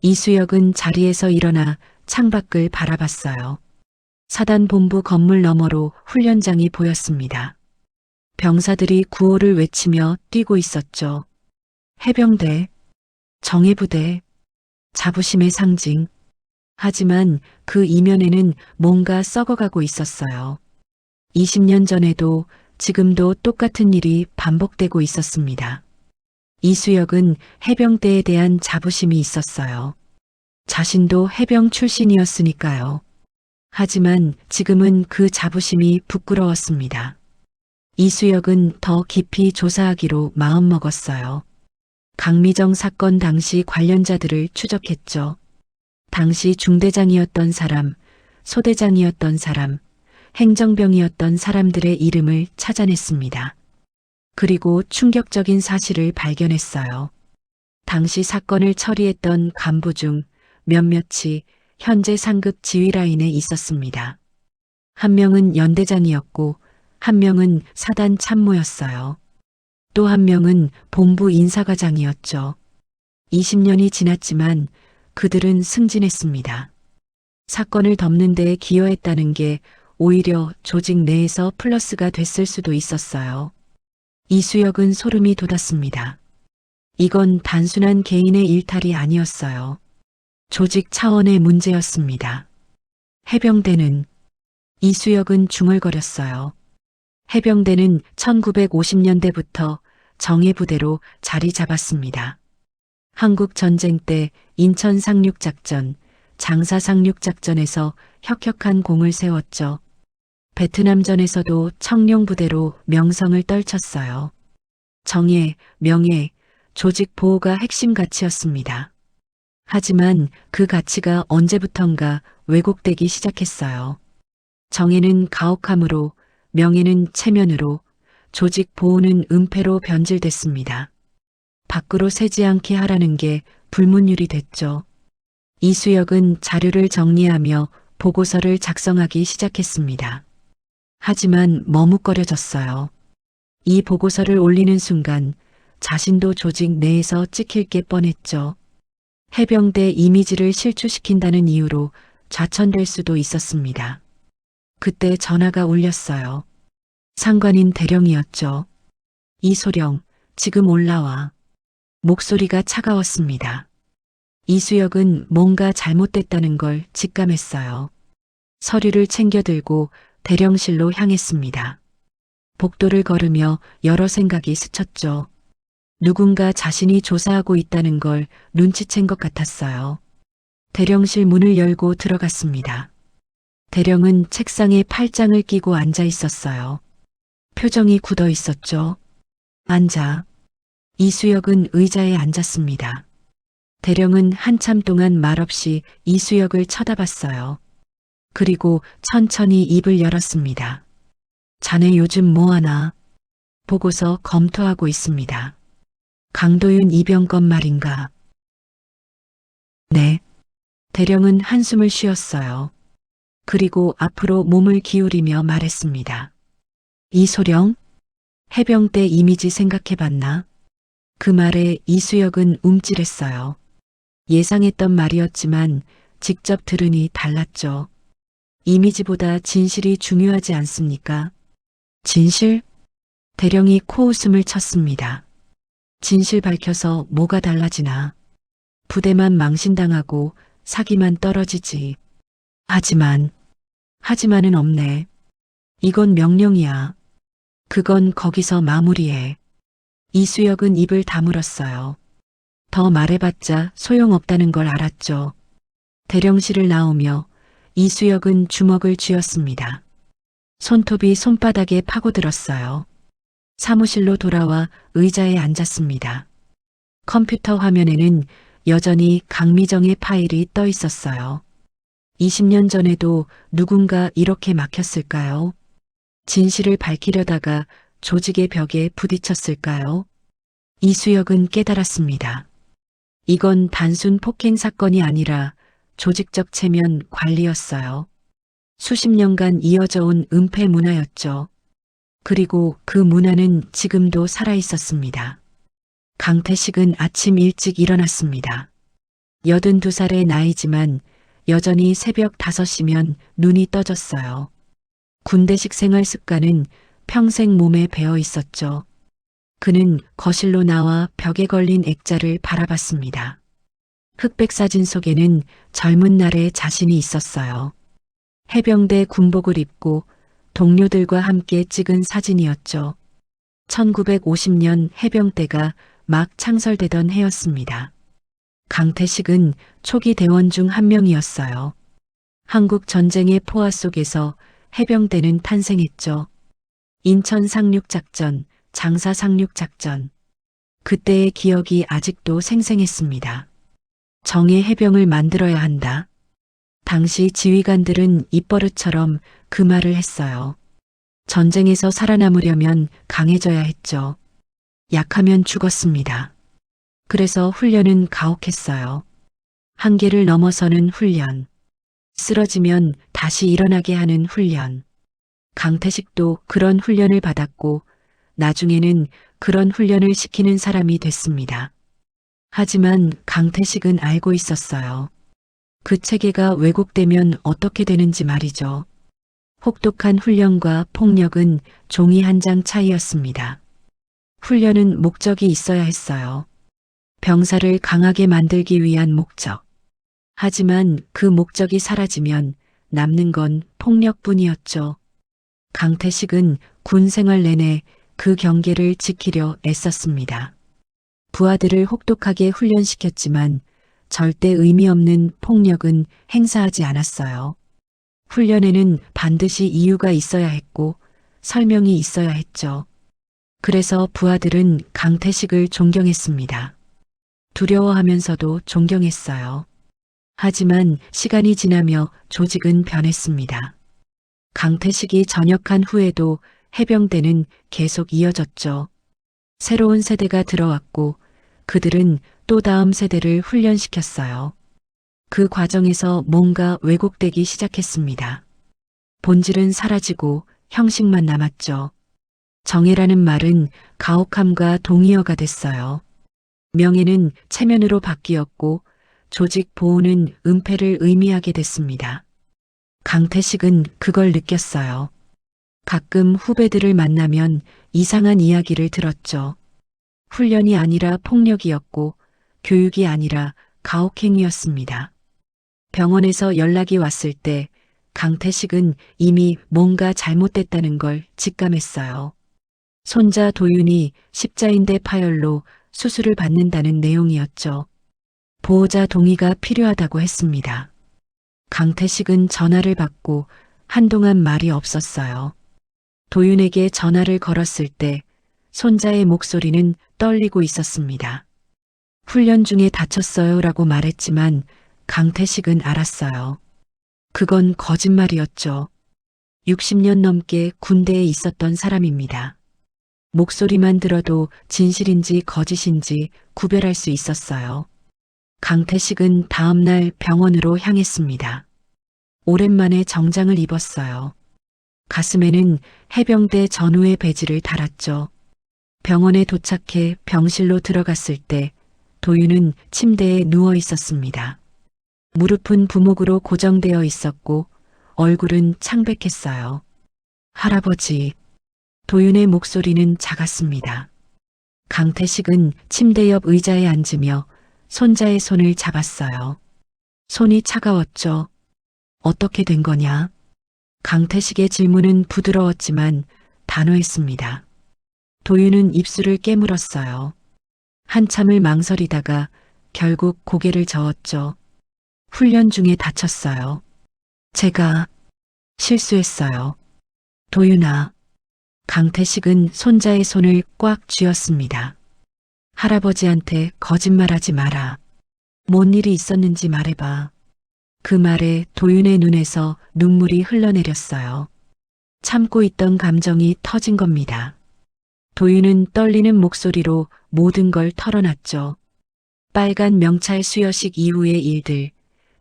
이수역은 자리에서 일어나 창밖을 바라봤어요. 사단본부 건물 너머로 훈련장이 보였습니다. 병사들이 구호를 외치며 뛰고 있었죠. 해병대, 정예부대, 자부심의 상징. 하지만 그 이면에는 뭔가 썩어가고 있었어요. 20년 전에도 지금도 똑같은 일이 반복되고 있었습니다. 이수역은 해병대에 대한 자부심이 있었어요. 자신도 해병 출신이었으니까요. 하지만 지금은 그 자부심이 부끄러웠습니다. 이수역은 더 깊이 조사하기로 마음먹었어요. 강미정 사건 당시 관련자들을 추적했죠. 당시 중대장이었던 사람, 소대장이었던 사람, 행정병이었던 사람들의 이름을 찾아냈습니다. 그리고 충격적인 사실을 발견했어요. 당시 사건을 처리했던 간부 중 몇몇이 현재 상급 지휘 라인에 있었습니다. 한 명은 연대장이었고 한 명은 사단 참모였어요. 또 한 명은 본부 인사과장이었죠. 20년이 지났지만 그들은 승진했습니다. 사건을 덮는 데 기여했다는 게 오히려 조직 내에서 플러스가 됐을 수도 있었어요. 이수혁은 소름이 돋았습니다. 이건 단순한 개인의 일탈이 아니었어요. 조직 차원의 문제였습니다. 해병대는 이수혁은 중얼거렸어요. 해병대는 1950년대부터 정예부대로 자리 잡았습니다. 한국 전쟁 때 인천 상륙작전, 장사 상륙작전에서 혁혁한 공을 세웠죠. 베트남전에서도 청룡부대로 명성을 떨쳤어요. 정예, 명예, 조직 보호가 핵심 가치였습니다. 하지만 그 가치가 언제부턴가 왜곡되기 시작했어요. 정예는 가혹함으로, 명예는 체면으로, 조직 보호는 은폐로 변질됐습니다. 밖으로 새지 않게 하라는 게 불문율이 됐죠. 이수혁은 자료를 정리하며 보고서를 작성하기 시작했습니다. 하지만 머뭇거려졌어요. 이 보고서를 올리는 순간 자신도 조직 내에서 찍힐 게 뻔했죠. 해병대 이미지를 실추시킨다는 이유로 좌천될 수도 있었습니다. 그때 전화가 울렸어요. 상관인 대령이었죠. 이소령, 지금 올라와. 목소리가 차가웠습니다. 이수혁은 뭔가 잘못됐다는 걸 직감했어요. 서류를 챙겨들고 대령실로 향했습니다. 복도를 걸으며 여러 생각이 스쳤죠. 누군가 자신이 조사하고 있다는 걸 눈치챈 것 같았어요. 대령실 문을 열고 들어갔습니다. 대령은 책상에 팔짱을 끼고 앉아 있었어요. 표정이 굳어 있었죠. 앉아. 이수혁은 의자에 앉았습니다. 대령은 한참 동안 말없이 이수혁을 쳐다봤어요. 그리고 천천히 입을 열었습니다. 자네 요즘 뭐하나? 보고서 검토하고 있습니다. 강도윤 이병 건 말인가? 네. 대령은 한숨을 쉬었어요. 그리고 앞으로 몸을 기울이며 말했습니다. 이소령? 해병대 이미지 생각해봤나? 그 말에 이수혁은 움찔했어요. 예상했던 말이었지만 직접 들으니 달랐죠. 이미지보다 진실이 중요하지 않습니까? 진실? 대령이 코웃음을 쳤습니다. 진실 밝혀서 뭐가 달라지나. 부대만 망신당하고 사기만 떨어지지. 하지만은 없네. 이건 명령이야. 그건 거기서 마무리해. 이수혁은 입을 다물었어요. 더 말해봤자 소용없다는 걸 알았죠. 대령실을 나오며 이수혁은 주먹을 쥐었습니다. 손톱이 손바닥에 파고들었어요. 사무실로 돌아와 의자에 앉았습니다. 컴퓨터 화면에는 여전히 강미정의 파일이 떠 있었어요. 20년 전에도 누군가 이렇게 막혔을까요? 진실을 밝히려다가 조직의 벽에 부딪혔을까요? 이수혁은 깨달았습니다. 이건 단순 폭행 사건이 아니라 조직적 체면 관리였어요. 수십 년간 이어져 온 은폐 문화였죠. 그리고 그 문화는 지금도 살아 있었습니다. 강태식은 아침 일찍 일어났습니다. 82살의 나이지만 여전히 새벽 5시면 눈이 떠졌어요. 군대식 생활 습관은 평생 몸에 배어 있었죠. 그는 거실로 나와 벽에 걸린 액자를 바라봤습니다. 흑백 사진 속에는 젊은 날의 자신이 있었어요. 해병대 군복을 입고 동료들과 함께 찍은 사진이었죠. 1950년 해병대가 막 창설되던 해였습니다. 강태식은 초기 대원 중 한 명이었어요. 한국 전쟁의 포화 속에서 해병대는 탄생했죠. 인천 상륙작전, 장사 상륙작전. 그때의 기억이 아직도 생생했습니다. 정의 해병을 만들어야 한다. 당시 지휘관들은 입버릇처럼 그 말을 했어요. 전쟁에서 살아남으려면 강해져야 했죠. 약하면 죽었습니다. 그래서 훈련은 가혹했어요. 한계를 넘어서는 훈련. 쓰러지면 다시 일어나게 하는 훈련. 강태식도 그런 훈련을 받았고 나중에는 그런 훈련을 시키는 사람이 됐습니다. 하지만 강태식은 알고 있었어요. 그 체계가 왜곡되면 어떻게 되는지 말이죠. 혹독한 훈련과 폭력은 종이 한 장 차이였습니다. 훈련은 목적이 있어야 했어요. 병사를 강하게 만들기 위한 목적. 하지만 그 목적이 사라지면 남는 건 폭력뿐이었죠. 강태식은 군 생활 내내 그 경계를 지키려 애썼습니다. 부하들을 혹독하게 훈련시켰지만 절대 의미 없는 폭력은 행사하지 않았어요. 훈련에는 반드시 이유가 있어야 했고 설명이 있어야 했죠. 그래서 부하들은 강태식을 존경했습니다. 두려워하면서도 존경했어요. 하지만 시간이 지나며 조직은 변했습니다. 강태식이 전역한 후에도 해병대는 계속 이어졌죠. 새로운 세대가 들어왔고 그들은 또 다음 세대를 훈련시켰어요. 그 과정에서 뭔가 왜곡되기 시작했습니다. 본질은 사라지고 형식만 남았죠. 정예라는 말은 가혹함과 동의어가 됐어요. 명예는 체면으로 바뀌었고 조직 보호는 은폐를 의미하게 됐습니다. 강태식은 그걸 느꼈어요. 가끔 후배들을 만나면 이상한 이야기를 들었죠. 훈련이 아니라 폭력이었고 교육이 아니라 가혹행위였습니다. 병원에서 연락이 왔을 때 강태식은 이미 뭔가 잘못됐다는 걸 직감했어요. 손자 도윤이 십자인대 파열로 수술을 받는다는 내용이었죠. 보호자 동의가 필요하다고 했습니다. 강태식은 전화를 받고 한동안 말이 없었어요. 도윤에게 전화를 걸었을 때 손자의 목소리는 떨리고 있었습니다. 훈련 중에 다쳤어요 라고 말했지만 강태식은 알았어요. 그건 거짓말이었죠. 60년 넘게 군대에 있었던 사람입니다. 목소리만 들어도 진실인지 거짓인지 구별할 수 있었어요. 강태식은 다음날 병원으로 향했습니다. 오랜만에 정장을 입었어요. 가슴에는 해병대 전우의 배지를 달았죠. 병원에 도착해 병실로 들어갔을 때 도윤은 침대에 누워 있었습니다. 무릎은 부목으로 고정되어 있었고 얼굴은 창백했어요. 할아버지. 도윤의 목소리는 작았습니다. 강태식은 침대 옆 의자에 앉으며 손자의 손을 잡았어요. 손이 차가웠죠. 어떻게 된 거냐? 강태식의 질문은 부드러웠지만 단호했습니다. 도윤은 입술을 깨물었어요. 한참을 망설이다가 결국 고개를 저었죠. 훈련 중에 다쳤어요. 제가 실수했어요. 도윤아. 강태식은 손자의 손을 꽉 쥐었습니다. 할아버지한테 거짓말하지 마라. 뭔 일이 있었는지 말해봐. 그 말에 도윤의 눈에서 눈물이 흘러내렸어요. 참고 있던 감정이 터진 겁니다. 도윤은 떨리는 목소리로 모든 걸 털어놨죠. 빨간 명찰 수여식 이후의 일들,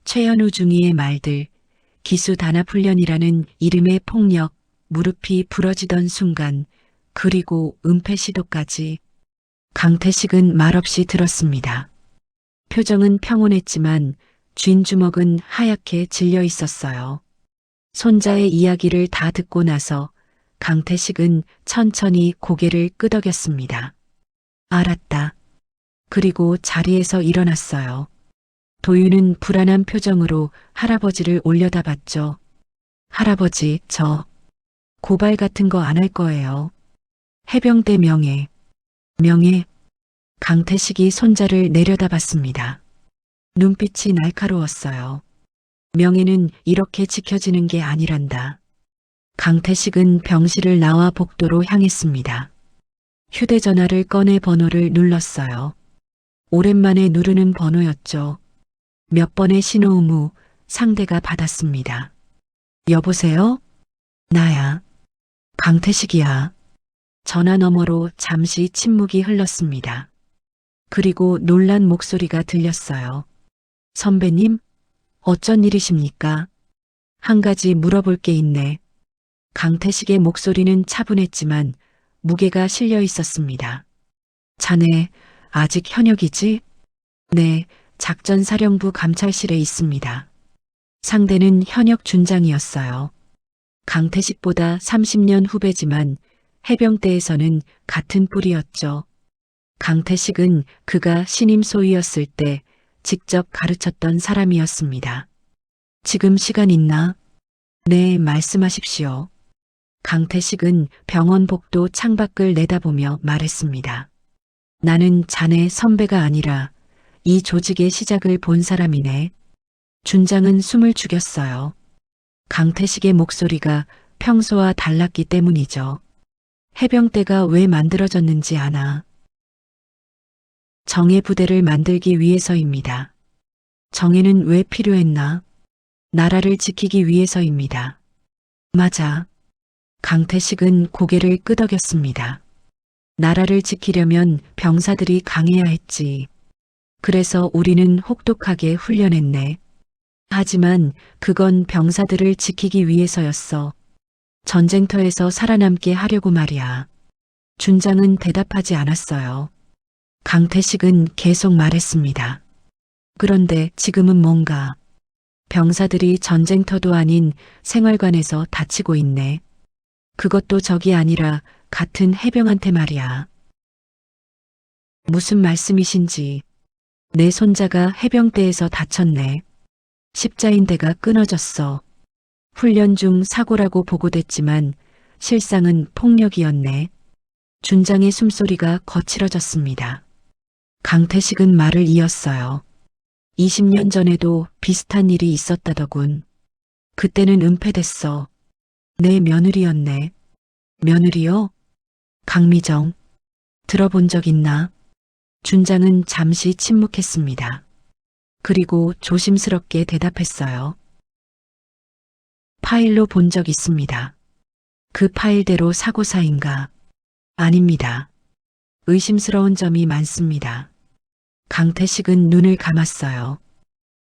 최현우 중위의 말들, 기수 단합훈련이라는 이름의 폭력, 무릎이 부러지던 순간, 그리고 은폐 시도까지. 강태식은 말없이 들었습니다. 표정은 평온했지만 쥔 주먹은 하얗게 질려 있었어요. 손자의 이야기를 다 듣고 나서 강태식은 천천히 고개를 끄덕였습니다. 알았다. 그리고 자리에서 일어났어요. 도윤은 불안한 표정으로 할아버지를 올려다봤죠. 할아버지, 저 고발 같은 거 안 할 거예요. 해병대 명예. 명예. 강태식이 손자를 내려다봤습니다. 눈빛이 날카로웠어요. 명예는 이렇게 지켜지는 게 아니란다. 강태식은 병실을 나와 복도로 향했습니다. 휴대전화를 꺼내 번호를 눌렀어요. 오랜만에 누르는 번호였죠. 몇 번의 신호음 후 상대가 받았습니다. 여보세요? 나야. 강태식이야. 전화 너머로 잠시 침묵이 흘렀습니다. 그리고 놀란 목소리가 들렸어요. 선배님, 어쩐 일이십니까? 한 가지 물어볼 게 있네. 강태식의 목소리는 차분했지만 무게가 실려 있었습니다. 자네, 아직 현역이지? 네, 작전사령부 감찰실에 있습니다. 상대는 현역 준장이었어요. 강태식보다 30년 후배지만 해병대에서는 같은 뿌리였죠. 강태식은 그가 신임 소위였을 때 직접 가르쳤던 사람이었습니다. 지금 시간 있나? 네, 말씀하십시오. 강태식은 병원 복도 창밖을 내다보며 말했습니다. 나는 자네 선배가 아니라 이 조직의 시작을 본 사람이네. 준장은 숨을 죽였어요. 강태식의 목소리가 평소와 달랐기 때문이죠. 해병대가 왜 만들어졌는지 아나? 정예 부대를 만들기 위해서입니다. 정예는 왜 필요했나? 나라를 지키기 위해서입니다. 맞아. 강태식은 고개를 끄덕였습니다. 나라를 지키려면 병사들이 강해야 했지. 그래서 우리는 혹독하게 훈련했네. 하지만 그건 병사들을 지키기 위해서였어. 전쟁터에서 살아남게 하려고 말이야. 준장은 대답하지 않았어요. 강태식은 계속 말했습니다. 그런데 지금은 뭔가 병사들이 전쟁터도 아닌 생활관에서 다치고 있네. 그것도 적이 아니라 같은 해병한테 말이야. 무슨 말씀이신지. 내 손자가 해병대에서 다쳤네. 십자인대가 끊어졌어. 훈련 중 사고라고 보고됐지만 실상은 폭력이었네. 준장의 숨소리가 거칠어졌습니다. 강태식은 말을 이었어요. 20년 전에도 비슷한 일이 있었다더군. 그때는 은폐됐어. 내 며느리였네. 며느리요? 강미정. 들어본 적 있나? 준장은 잠시 침묵했습니다. 그리고 조심스럽게 대답했어요. 파일로 본 적 있습니다. 그 파일대로 사고사인가? 아닙니다. 의심스러운 점이 많습니다. 강태식은 눈을 감았어요.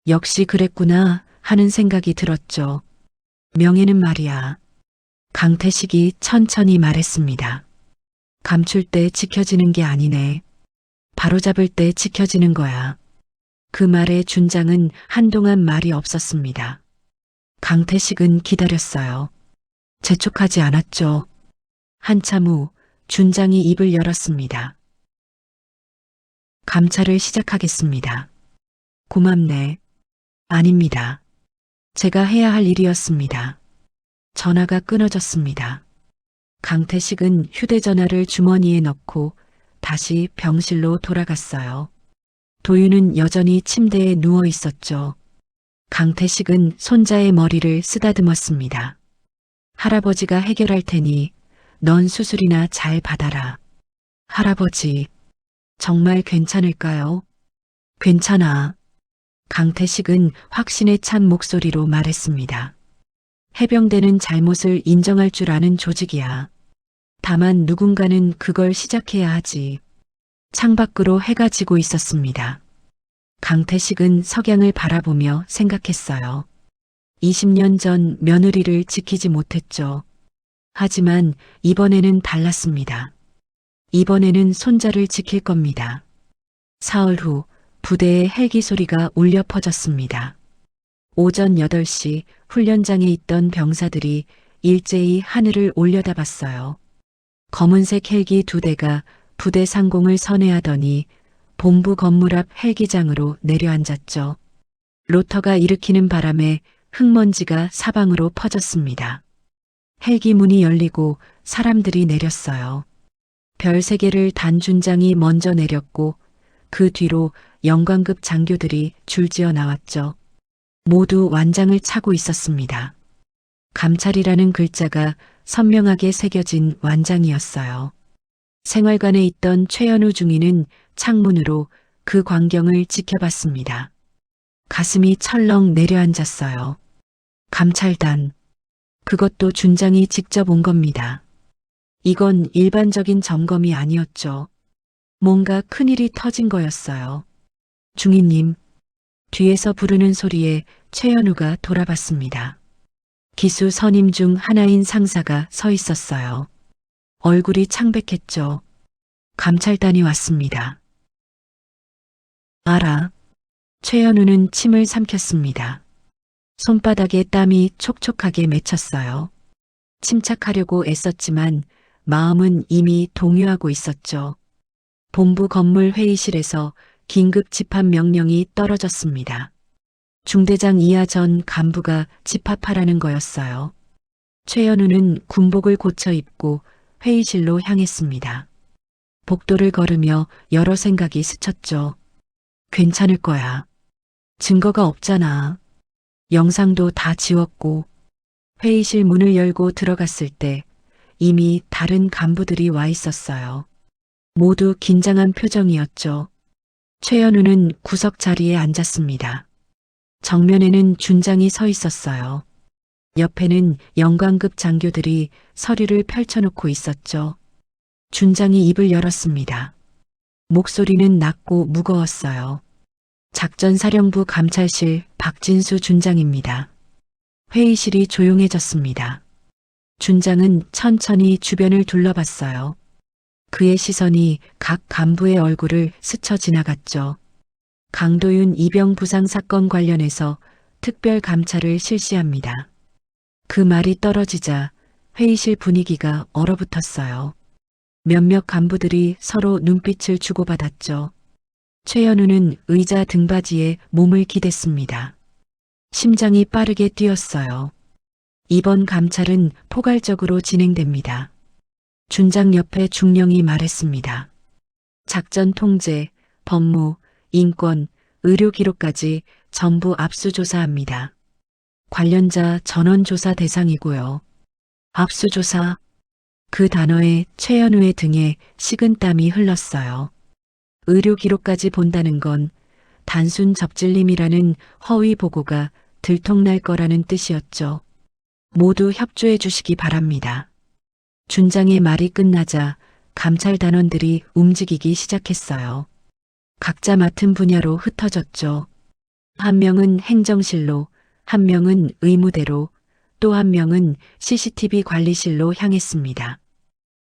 역시 그랬구나 하는 생각이 들었죠. 명예는 말이야. 강태식이 천천히 말했습니다. 감출 때 지켜지는 게 아니네. 바로잡을 때 지켜지는 거야. 그 말에 준장은 한동안 말이 없었습니다. 강태식은 기다렸어요. 재촉하지 않았죠. 한참 후 준장이 입을 열었습니다. 감찰을 시작하겠습니다. 고맙네. 아닙니다. 제가 해야 할 일이었습니다. 전화가 끊어졌습니다. 강태식은 휴대전화를 주머니에 넣고 다시 병실로 돌아갔어요. 도윤은 여전히 침대에 누워 있었죠. 강태식은 손자의 머리를 쓰다듬었습니다. 할아버지가 해결할 테니 넌 수술이나 잘 받아라. 할아버지, 정말 괜찮을까요? 괜찮아. 강태식은 확신에 찬 목소리로 말했습니다. 해병대는 잘못을 인정할 줄 아는 조직이야. 다만 누군가는 그걸 시작해야 하지. 창밖으로 해가 지고 있었습니다. 강태식은 석양을 바라보며 생각했어요. 20년 전 며느리를 지키지 못했죠. 하지만 이번에는 달랐습니다. 이번에는 손자를 지킬 겁니다. 사흘 후 부대의 헬기 소리가 울려 퍼졌습니다. 오전 8시 훈련장에 있던 병사들이 일제히 하늘을 올려다봤어요. 검은색 헬기 2대가 부대 상공을 선회하더니 본부 건물 앞 헬기장으로 내려앉았죠. 로터가 일으키는 바람에 흙먼지가 사방으로 퍼졌습니다. 헬기 문이 열리고 사람들이 내렸어요. 별 3개를 단 준장이 먼저 내렸고 그 뒤로 영관급 장교들이 줄지어 나왔죠. 모두 완장을 차고 있었습니다. 감찰이라는 글자가 선명하게 새겨진 완장이었어요. 생활관에 있던 최연우 중위는 창문으로 그 광경을 지켜봤습니다. 가슴이 철렁 내려앉았어요. 감찰단. 그것도 준장이 직접 온 겁니다. 이건 일반적인 점검이 아니었죠. 뭔가 큰일이 터진 거였어요. 중위님. 뒤에서 부르는 소리에 최연우가 돌아봤습니다. 기수 선임 중 하나인 상사가 서 있었어요. 얼굴이 창백했죠. 감찰단이 왔습니다. 알아. 최연우는 침을 삼켰습니다. 손바닥에 땀이 촉촉하게 맺혔어요. 침착하려고 애썼지만 마음은 이미 동요하고 있었죠. 본부 건물 회의실에서 긴급 집합 명령이 떨어졌습니다. 중대장 이하 전 간부가 집합하라는 거였어요. 최연우는 군복을 고쳐 입고 회의실로 향했습니다. 복도를 걸으며 여러 생각이 스쳤죠. 괜찮을 거야. 증거가 없잖아. 영상도 다 지웠고. 회의실 문을 열고 들어갔을 때 이미 다른 간부들이 와 있었어요. 모두 긴장한 표정이었죠. 최연우는 구석 자리에 앉았습니다. 정면에는 준장이 서 있었어요. 옆에는 영관급 장교들이 서류를 펼쳐놓고 있었죠. 준장이 입을 열었습니다. 목소리는 낮고 무거웠어요. 작전사령부 감찰실 박진수 준장입니다. 회의실이 조용해졌습니다. 준장은 천천히 주변을 둘러봤어요. 그의 시선이 각 간부의 얼굴을 스쳐 지나갔죠. 강도윤 이병 부상 사건 관련해서 특별 감찰을 실시합니다. 그 말이 떨어지자 회의실 분위기가 얼어붙었어요. 몇몇 간부들이 서로 눈빛을 주고받았죠. 최연우는 의자 등받이에 몸을 기댔습니다. 심장이 빠르게 뛰었어요. 이번 감찰은 포괄적으로 진행됩니다. 준장 옆에 중령이 말했습니다. 작전 통제, 법무, 인권, 의료 기록까지 전부 압수조사합니다. 관련자 전원 조사 대상이고요. 압수조사. 그 단어에 최연우의 등에 식은땀이 흘렀어요. 의료 기록까지 본다는 건 단순 접질림이라는 허위 보고가 들통날 거라는 뜻이었죠. 모두 협조해 주시기 바랍니다. 준장의 말이 끝나자 감찰 단원들이 움직이기 시작했어요. 각자 맡은 분야로 흩어졌죠. 한 명은 행정실로, 한 명은 의무대로, 또 한 명은 CCTV 관리실로 향했습니다.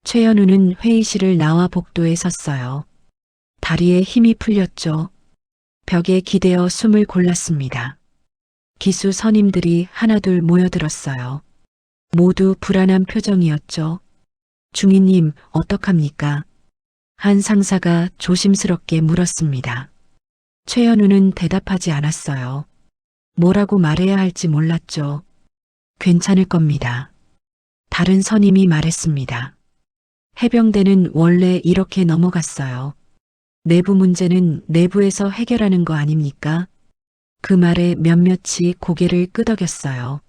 최연우는 회의실을 나와 복도에 섰어요. 다리에 힘이 풀렸죠. 벽에 기대어 숨을 골랐습니다. 기수 선임들이 하나둘 모여들었어요. 모두 불안한 표정이었죠. 중위님, 어떡합니까? 한 상사가 조심스럽게 물었습니다. 최연우는 대답하지 않았어요. 뭐라고 말해야 할지 몰랐죠. 괜찮을 겁니다. 다른 선임이 말했습니다. 해병대는 원래 이렇게 넘어갔어요. 내부 문제는 내부에서 해결하는 거 아닙니까? 그 말에 몇몇이 고개를 끄덕였어요.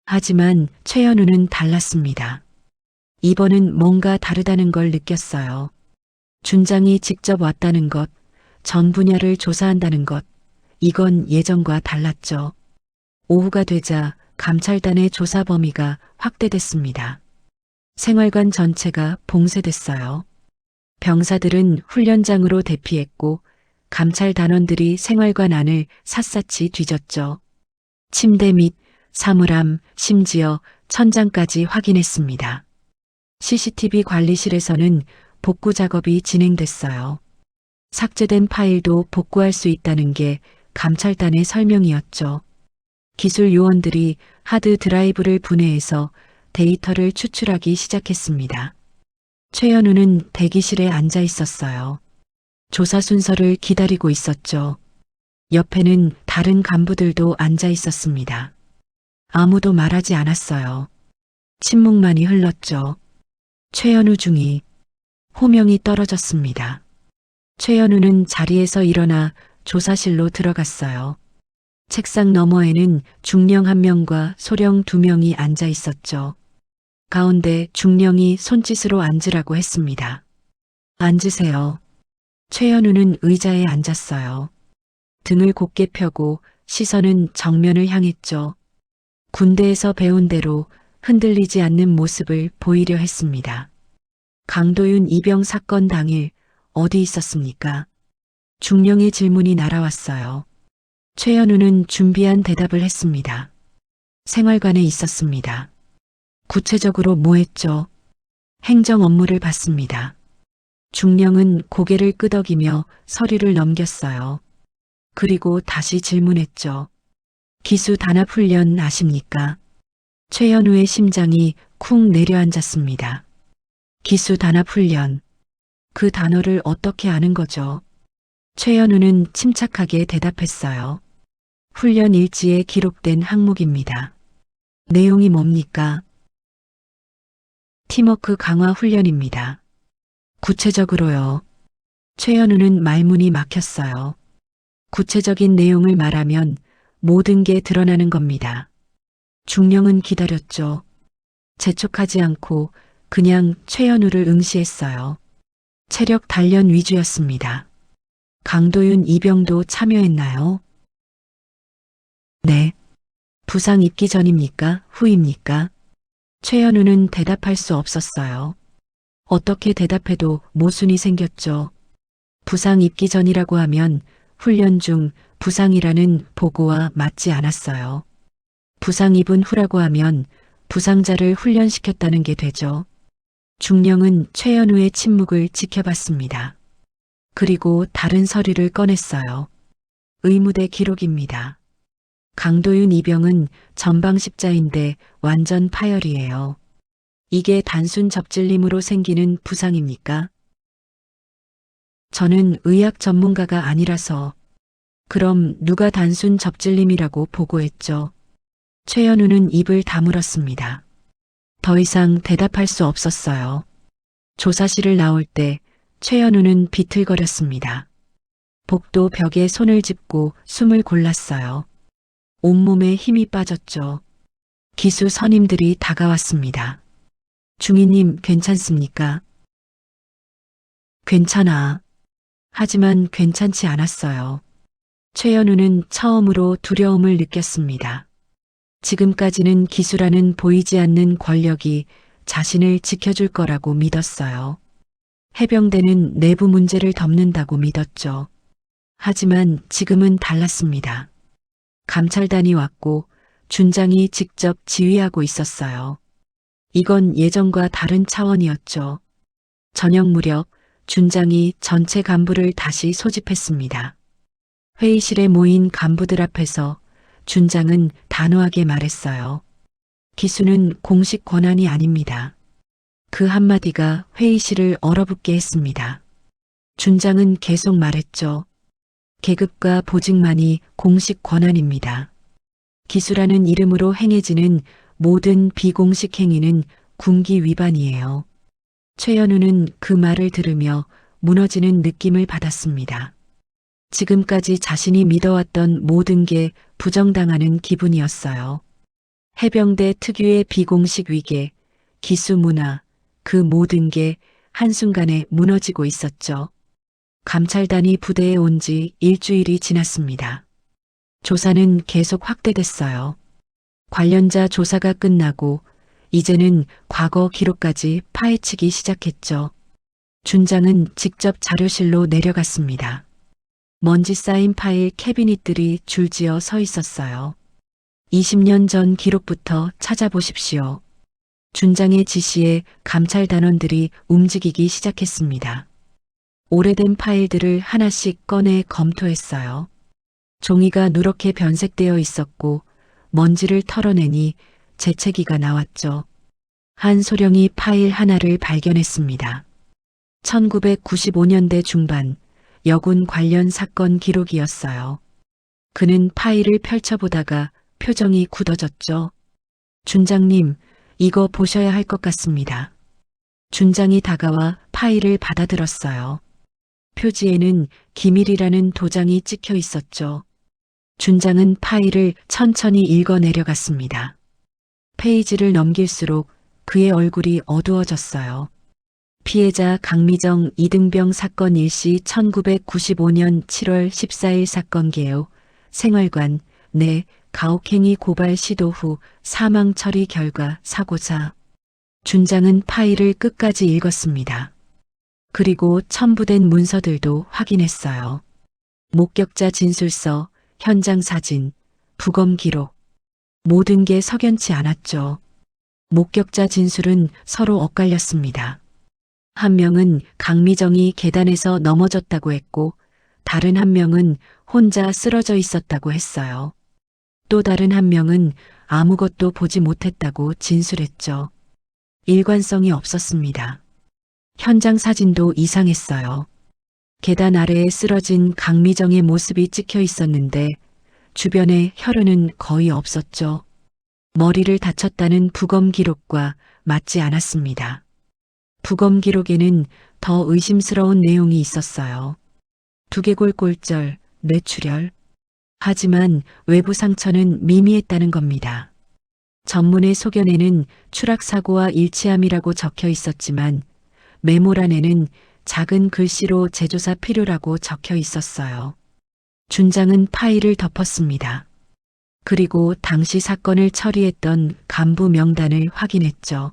하지만 최연우는 달랐습니다. 이번은 뭔가 다르다는 걸 느꼈어요. 준장이 직접 왔다는 것, 전 분야를 조사한다는 것, 이건 예전과 달랐죠. 오후가 되자 감찰단의 조사 범위가 확대됐습니다. 생활관 전체가 봉쇄됐어요. 병사들은 훈련장으로 대피했고 감찰 단원들이 생활관 안을 샅샅이 뒤졌죠. 침대 및 사물함, 심지어 천장까지 확인했습니다. CCTV 관리실에서는 복구 작업이 진행됐어요. 삭제된 파일도 복구할 수 있다는 게 감찰단의 설명이었죠. 기술 요원들이 하드 드라이브를 분해해서 데이터를 추출하기 시작했습니다. 최연우는 대기실에 앉아 있었어요. 조사 순서를 기다리고 있었죠. 옆에는 다른 간부들도 앉아 있었습니다. 아무도 말하지 않았어요. 침묵만이 흘렀죠. 최연우 중위. 호명이 떨어졌습니다. 최연우는 자리에서 일어나 조사실로 들어갔어요. 책상 너머에는 중령 한 명과 소령 두 명이 앉아 있었죠. 가운데 중령이 손짓으로 앉으라고 했습니다. 앉으세요. 최연우는 의자에 앉았어요. 등을 곧게 펴고 시선은 정면을 향했죠. 군대에서 배운 대로 흔들리지 않는 모습을 보이려 했습니다. 강도윤 이병 사건 당일 어디 있었습니까? 중령의 질문이 날아왔어요. 최현우는 준비한 대답을 했습니다. 생활관에 있었습니다. 구체적으로 뭐 했죠? 행정 업무를 봤습니다. 중령은 고개를 끄덕이며 서류를 넘겼어요. 그리고 다시 질문했죠. 기수 단합 훈련 아십니까? 최현우의 심장이 쿵 내려앉았습니다. 기수 단합 훈련. 그 단어를 어떻게 아는 거죠? 최현우는 침착하게 대답했어요. 훈련 일지에 기록된 항목입니다. 내용이 뭡니까? 팀워크 강화 훈련입니다. 구체적으로요. 최현우는 말문이 막혔어요. 구체적인 내용을 말하면 모든 게 드러나는 겁니다. 중령은 기다렸죠. 재촉하지 않고 그냥 최현우를 응시했어요. 체력 단련 위주였습니다. 강도윤 이병도 참여했나요? 네. 부상 입기 전입니까? 후입니까? 최현우는 대답할 수 없었어요. 어떻게 대답해도 모순이 생겼죠. 부상 입기 전이라고 하면 훈련 중 부상이라는 보고와 맞지 않았어요. 부상 입은 후라고 하면 부상자를 훈련시켰다는 게 되죠. 중령은 최현우의 침묵을 지켜봤습니다. 그리고 다른 서류를 꺼냈어요. 의무대 기록입니다. 강도윤 이병은 전방 십자인데 완전 파열이에요. 이게 단순 접질림으로 생기는 부상입니까? 저는 의학 전문가가 아니라서. 그럼 누가 단순 접질림이라고 보고했죠? 최현우는 입을 다물었습니다. 더 이상 대답할 수 없었어요. 조사실을 나올 때 최현우는 비틀거렸습니다. 복도 벽에 손을 짚고 숨을 골랐어요. 온몸에 힘이 빠졌죠. 기수 선임들이 다가왔습니다. 중위님 괜찮습니까? 괜찮아. 하지만 괜찮지 않았어요. 최현우는 처음으로 두려움을 느꼈습니다. 지금까지는 기수라는 보이지 않는 권력이 자신을 지켜줄 거라고 믿었어요. 해병대는 내부 문제를 덮는다고 믿었죠. 하지만 지금은 달랐습니다. 감찰단이 왔고 준장이 직접 지휘하고 있었어요. 이건 예전과 다른 차원이었죠. 저녁 무렵 준장이 전체 간부를 다시 소집했습니다. 회의실에 모인 간부들 앞에서 준장은 단호하게 말했어요. 기수는 공식 권한이 아닙니다. 그 한마디가 회의실을 얼어붙게 했습니다. 준장은 계속 말했죠. 계급과 보직만이 공식 권한입니다. 기수라는 이름으로 행해지는 모든 비공식 행위는 군기 위반이에요. 최현우는 그 말을 들으며 무너지는 느낌을 받았습니다. 지금까지 자신이 믿어왔던 모든 게 부정당하는 기분이었어요. 해병대 특유의 비공식 위계, 기수 문화, 그 모든 게 한순간에 무너지고 있었죠. 감찰단이 부대에 온 지 일주일이 지났습니다. 조사는 계속 확대됐어요. 관련자 조사가 끝나고 이제는 과거 기록까지 파헤치기 시작했죠. 준장은 직접 자료실로 내려갔습니다. 먼지 쌓인 파일 캐비닛들이 줄지어 서 있었어요. 20년 전 기록부터 찾아보십시오. 준장의 지시에 감찰단원들이 움직이기 시작했습니다. 오래된 파일들을 하나씩 꺼내 검토했어요. 종이가 누렇게 변색되어 있었고 먼지를 털어내니 재채기가 나왔죠. 한 소령이 파일 하나를 발견했습니다. 1995년대 중반 여군 관련 사건 기록이었어요. 그는 파일을 펼쳐보다가 표정이 굳어졌죠. 준장님, 이거 보셔야 할 것 같습니다. 준장이 다가와 파일을 받아들었어요. 표지에는 기밀이라는 도장이 찍혀 있었죠. 준장은 파일을 천천히 읽어 내려갔습니다. 페이지를 넘길수록 그의 얼굴이 어두워졌어요. 피해자 강미정 이등병 사건 일시 1995년 7월 14일 사건 개요. 생활관 네, 가혹행위 고발 시도 후 사망 처리 결과 사고자. 준장은 파일을 끝까지 읽었습니다. 그리고 첨부된 문서들도 확인했어요. 목격자 진술서, 현장 사진, 부검 기록. 모든 게 석연치 않았죠. 목격자 진술은 서로 엇갈렸습니다. 한 명은 강미정이 계단에서 넘어졌다고 했고, 다른 한 명은 혼자 쓰러져 있었다고 했어요. 또 다른 한 명은 아무것도 보지 못했다고 진술했죠. 일관성이 없었습니다. 현장 사진도 이상했어요. 계단 아래에 쓰러진 강미정의 모습이 찍혀 있었는데 주변에 혈흔은 거의 없었죠. 머리를 다쳤다는 부검 기록과 맞지 않았습니다. 부검 기록에는 더 의심스러운 내용이 있었어요. 두개골 골절, 뇌출혈. 하지만 외부 상처는 미미했다는 겁니다. 전문의 소견에는 추락사고와 일치함이라고 적혀 있었지만 메모란에는 작은 글씨로 재조사 필요라고 적혀 있었어요. 준장은 파일을 덮었습니다. 그리고 당시 사건을 처리했던 간부 명단을 확인했죠.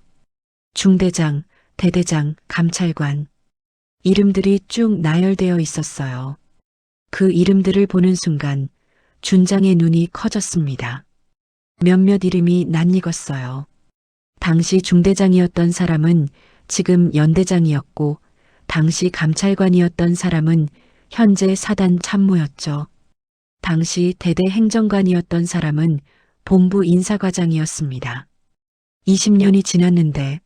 중대장, 대대장, 감찰관. 이름들이 쭉 나열되어 있었어요. 그 이름들을 보는 순간 준장의 눈이 커졌습니다. 몇몇 이름이 낯익었어요. 당시 중대장이었던 사람은 지금 연대장이었고 당시 감찰관이었던 사람은 현재 사단 참모였죠. 당시 대대 행정관이었던 사람은 본부 인사과장이었습니다. 20년이 지났는데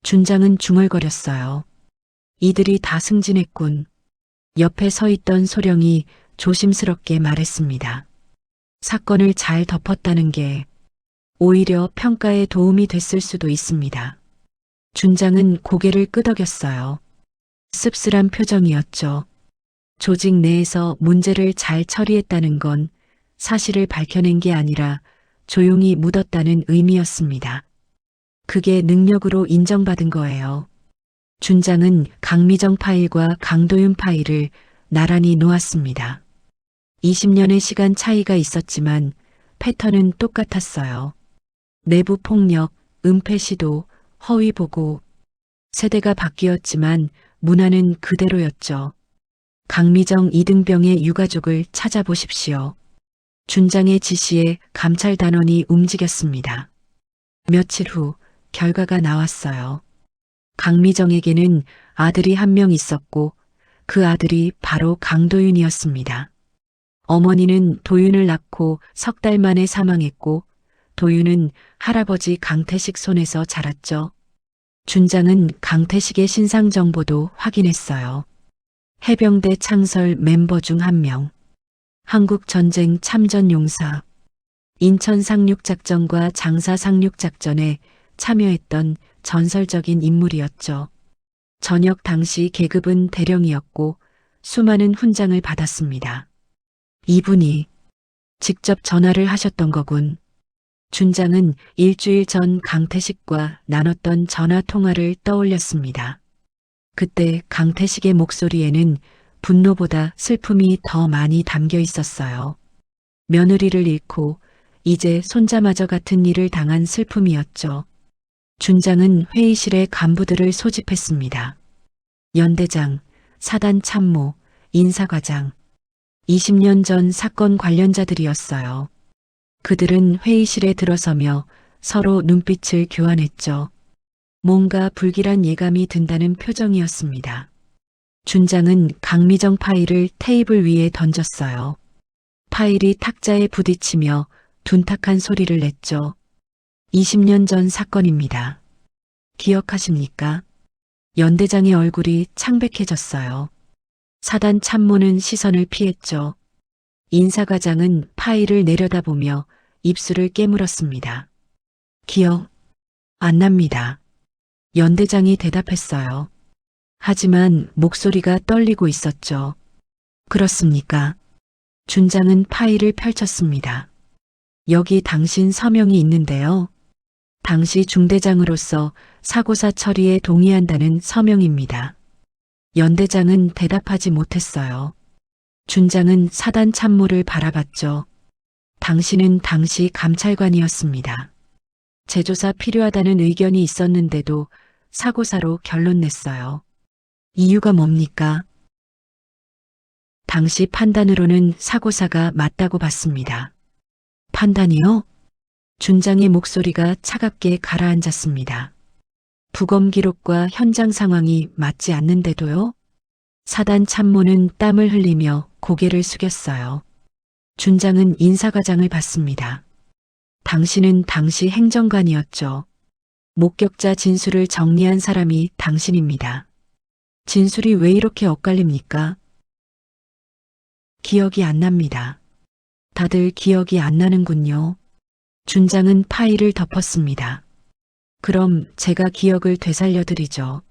준장은 중얼거렸어요. 이들이 다 승진했군. 옆에 서 있던 소령이 조심스럽게 말했습니다. 사건을 잘 덮었다는 게 오히려 평가에 도움이 됐을 수도 있습니다. 준장은 고개를 끄덕였어요. 씁쓸한 표정이었죠. 조직 내에서 문제를 잘 처리했다는 건 사실을 밝혀낸 게 아니라 조용히 묻었다는 의미였습니다. 그게 능력으로 인정받은 거예요. 준장은 강미정 파일과 강도윤 파일을 나란히 놓았습니다. 20년의 시간 차이가 있었지만 패턴은 똑같았어요. 내부 폭력, 은폐 시도, 허위 보고. 세대가 바뀌었지만 문화는 그대로였죠. 강미정 이등병의 유가족을 찾아보십시오. 준장의 지시에 감찰단원이 움직였습니다. 며칠 후 결과가 나왔어요. 강미정에게는 아들이 한 명 있었고 그 아들이 바로 강도윤이었습니다. 어머니는 도윤을 낳고 석 달 만에 사망했고 도윤은 할아버지 강태식 손에서 자랐죠. 준장은 강태식의 신상 정보도 확인했어요. 해병대 창설 멤버 중 한 명. 한국전쟁 참전용사. 인천 상륙작전과 장사 상륙작전에 참여했던 전설적인 인물이었죠. 전역 당시 계급은 대령이었고 수많은 훈장을 받았습니다. 이분이 직접 전화를 하셨던 거군. 준장은 일주일 전 강태식과 나눴던 전화 통화를 떠올렸습니다. 그때 강태식의 목소리에는 분노보다 슬픔이 더 많이 담겨 있었어요. 며느리를 잃고 이제 손자마저 같은 일을 당한 슬픔이었죠. 준장은 회의실에 간부들을 소집했습니다. 연대장, 사단 참모, 인사과장. 20년 전 사건 관련자들이었어요. 그들은 회의실에 들어서며 서로 눈빛을 교환했죠. 뭔가 불길한 예감이 든다는 표정이었습니다. 준장은 강미정 파일을 테이블 위에 던졌어요. 파일이 탁자에 부딪히며 둔탁한 소리를 냈죠. 20년 전 사건입니다. 기억하십니까? 연대장의 얼굴이 창백해졌어요. 사단 참모는 시선을 피했죠. 인사과장은 파일을 내려다보며 입술을 깨물었습니다. 기억 안 납니다. 연대장이 대답했어요. 하지만 목소리가 떨리고 있었죠. 그렇습니까? 준장은 파일을 펼쳤습니다. 여기 당신 서명이 있는데요. 당시 중대장으로서 사고사 처리에 동의한다는 서명입니다. 연대장은 대답하지 못했어요. 준장은 사단 참모를 바라봤죠. 당신은 당시 감찰관이었습니다. 재조사 필요하다는 의견이 있었는데도 사고사로 결론 냈어요. 이유가 뭡니까? 당시 판단으로는 사고사가 맞다고 봤습니다. 판단이요? 준장의 목소리가 차갑게 가라앉았습니다. 부검 기록과 현장 상황이 맞지 않는데도요? 사단 참모는 땀을 흘리며 고개를 숙였어요. 준장은 인사과장을 받습니다. 당신은 당시 행정관이었죠. 목격자 진술을 정리한 사람이 당신입니다. 진술이 왜 이렇게 엇갈립니까? 기억이 안 납니다. 다들 기억이 안 나는군요. 준장은 파일을 덮었습니다. 그럼 제가 기억을 되살려드리죠.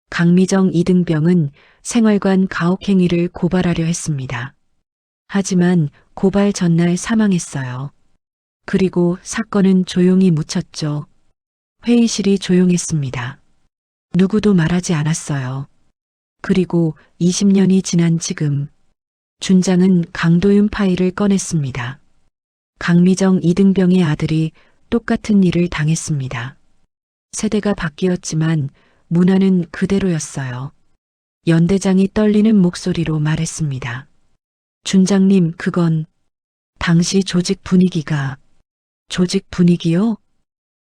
강미정 이등병은 생활관 가혹행위를 고발하려 했습니다. 하지만 고발 전날 사망했어요. 그리고 사건은 조용히 묻혔죠. 회의실이 조용했습니다. 누구도 말하지 않았어요. 그리고 20년이 지난 지금 준장은 강도윤 파일을 꺼냈습니다. 강미정 이등병의 아들이 똑같은 일을 당했습니다. 세대가 바뀌었지만 문화는 그대로였어요. 연대장이 떨리는 목소리로 말했습니다. 준장님, 그건 당시 조직 분위기가. 조직 분위기요?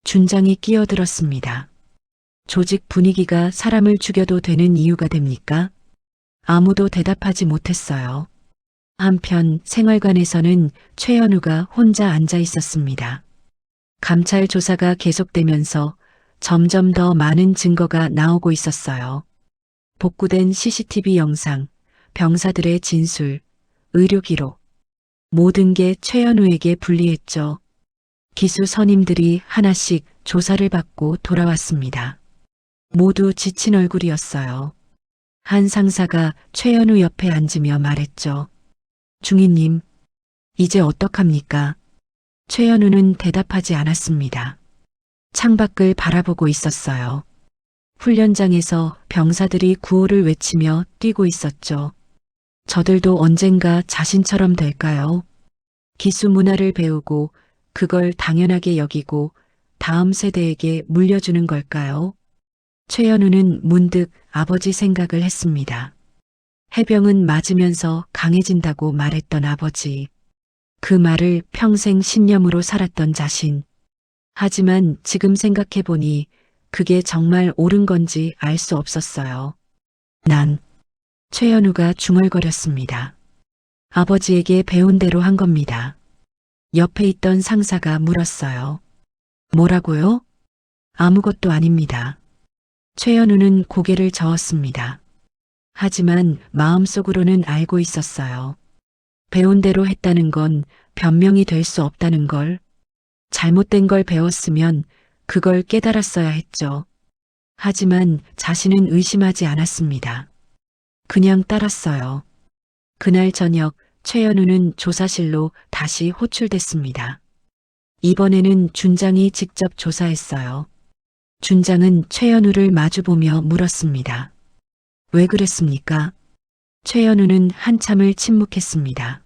준장이 끼어들었습니다. 조직 분위기가 사람을 죽여도 되는 이유가 됩니까? 아무도 대답하지 못했어요. 한편 생활관에서는 최현우가 혼자 앉아 있었습니다. 감찰 조사가 계속되면서 점점 더 많은 증거가 나오고 있었어요. 복구된 CCTV 영상, 병사들의 진술, 의료 기록, 모든 게 최현우에게 불리했죠. 기수 선임들이 하나씩 조사를 받고 돌아왔습니다. 모두 지친 얼굴이었어요. 한 상사가 최현우 옆에 앉으며 말했죠. 중위님, 이제 어떡합니까? 최현우는 대답하지 않았습니다. 창밖을 바라보고 있었어요. 훈련장에서 병사들이 구호를 외치며 뛰고 있었죠. 저들도 언젠가 자신처럼 될까요? 기수 문화를 배우고 그걸 당연하게 여기고 다음 세대에게 물려주는 걸까요? 최현우는 문득 아버지 생각을 했습니다. 해병은 맞으면서 강해진다고 말했던 아버지. 그 말을 평생 신념으로 살았던 자신. 하지만 지금 생각해보니 그게 정말 옳은 건지 알 수 없었어요. 최현우가 중얼거렸습니다. 아버지에게 배운 대로 한 겁니다. 옆에 있던 상사가 물었어요. 뭐라고요? 아무것도 아닙니다. 최현우는 고개를 저었습니다. 하지만 마음속으로는 알고 있었어요. 배운 대로 했다는 건 변명이 될 수 없다는 걸. 잘못된 걸 배웠으면 그걸 깨달았어야 했죠. 하지만 자신은 의심하지 않았습니다. 그냥 따랐어요. 그날 저녁 최현우는 조사실로 다시 호출됐습니다. 이번에는 준장이 직접 조사했어요. 준장은 최현우를 마주보며 물었습니다. 왜 그랬습니까? 최현우는 한참을 침묵했습니다.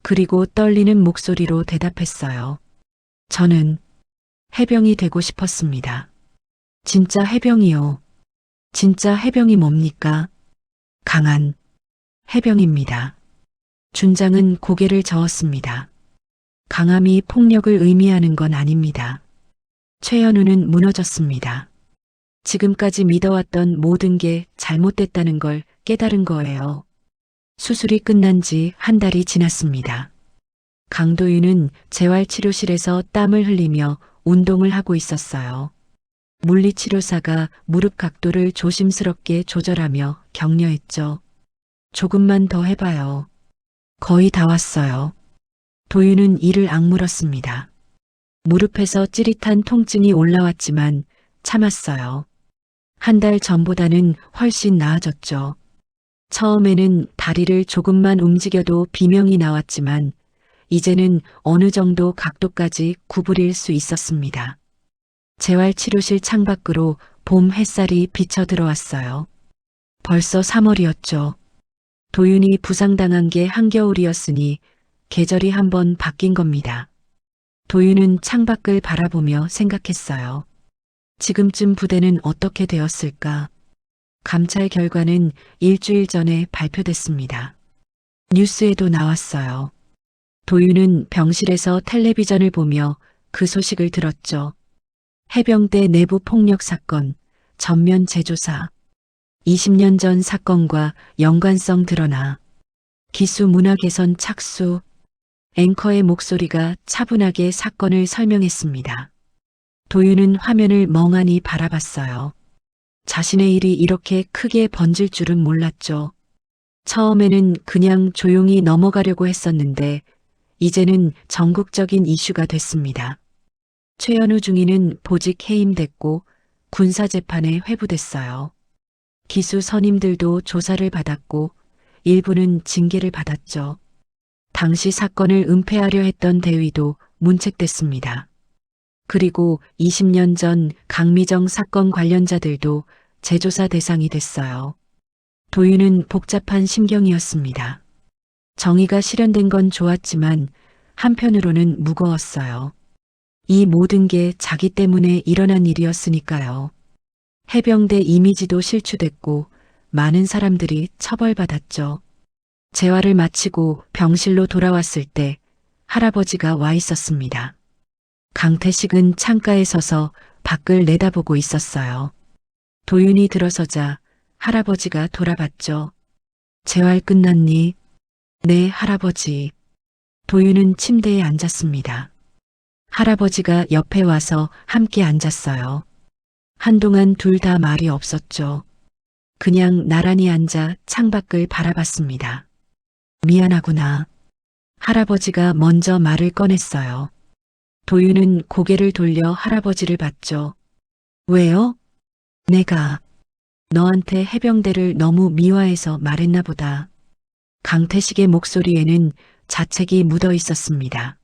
그리고 떨리는 목소리로 대답했어요. 저는 해병이 되고 싶었습니다. 진짜 해병이요. 진짜 해병이 뭡니까? 강한 해병입니다. 준장은 고개를 저었습니다. 강함이 폭력을 의미하는 건 아닙니다. 최현우는 무너졌습니다. 지금까지 믿어왔던 모든 게 잘못됐다는 걸 깨달은 거예요. 수술이 끝난 지 한 달이 지났습니다. 강도윤은 재활치료실에서 땀을 흘리며 운동을 하고 있었어요. 물리치료사가 무릎 각도를 조심스럽게 조절하며 격려했죠. 조금만 더 해봐요. 거의 다 왔어요. 도윤은 이를 악물었습니다. 무릎에서 찌릿한 통증이 올라왔지만 참았어요. 한 달 전보다는 훨씬 나아졌죠. 처음에는 다리를 조금만 움직여도 비명이 나왔지만 이제는 어느 정도 각도까지 구부릴 수 있었습니다. 재활치료실 창밖으로 봄 햇살이 비쳐 들어왔어요. 벌써 3월이었죠. 도윤이 부상당한 게 한겨울이었으니 계절이 한번 바뀐 겁니다. 도윤은 창밖을 바라보며 생각했어요. 지금쯤 부대는 어떻게 되었을까? 감찰 결과는 일주일 전에 발표됐습니다. 뉴스에도 나왔어요. 도윤은 병실에서 텔레비전을 보며 그 소식을 들었죠. 해병대 내부 폭력 사건, 전면 재조사. 20년 전 사건과 연관성 드러나. 기수 문화 개선 착수. 앵커의 목소리가 차분하게 사건을 설명했습니다. 도윤은 화면을 멍하니 바라봤어요. 자신의 일이 이렇게 크게 번질 줄은 몰랐죠. 처음에는 그냥 조용히 넘어가려고 했었는데 이제는 전국적인 이슈가 됐습니다. 최연우 중위는 보직 해임됐고 군사재판에 회부됐어요. 기수 선임들도 조사를 받았고 일부는 징계를 받았죠. 당시 사건을 은폐하려 했던 대위도 문책됐습니다. 그리고 20년 전 강미정 사건 관련자들도 재조사 대상이 됐어요. 도윤은 복잡한 심경이었습니다. 정의가 실현된 건 좋았지만 한편으로는 무거웠어요. 이 모든 게 자기 때문에 일어난 일이었으니까요. 해병대 이미지도 실추됐고 많은 사람들이 처벌받았죠. 재활을 마치고 병실로 돌아왔을 때 할아버지가 와 있었습니다. 강태식은 창가에 서서 밖을 내다보고 있었어요. 도윤이 들어서자 할아버지가 돌아봤죠. 재활 끝났니? 네, 할아버지. 도윤은 침대에 앉았습니다. 할아버지가 옆에 와서 함께 앉았어요. 한동안 둘 다 말이 없었죠. 그냥 나란히 앉아 창밖을 바라봤습니다. 미안하구나. 할아버지가 먼저 말을 꺼냈어요. 도윤은 고개를 돌려 할아버지를 봤죠. 왜요? 내가 너한테 해병대를 너무 미화해서 말했나 보다. 강태식의 목소리에는 자책이 묻어 있었습니다.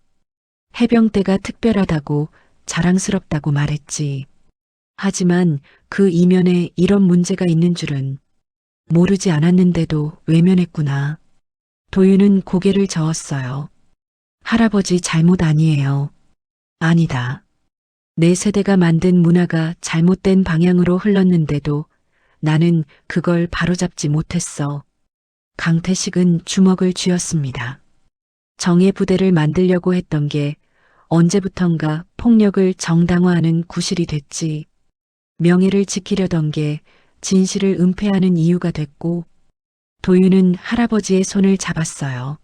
해병대가 특별하다고 자랑스럽다고 말했지. 하지만 그 이면에 이런 문제가 있는 줄은 모르지 않았는데도 외면했구나. 도윤은 고개를 저었어요. 할아버지 잘못 아니에요. 아니다. 내 세대가 만든 문화가 잘못된 방향으로 흘렀는데도 나는 그걸 바로잡지 못했어. 강태식은 주먹을 쥐었습니다. 정예 부대를 만들려고 했던 게 언제부턴가 폭력을 정당화하는 구실이 됐지. 명예를 지키려던 게 진실을 은폐하는 이유가 됐고, 도윤은 할아버지의 손을 잡았어요.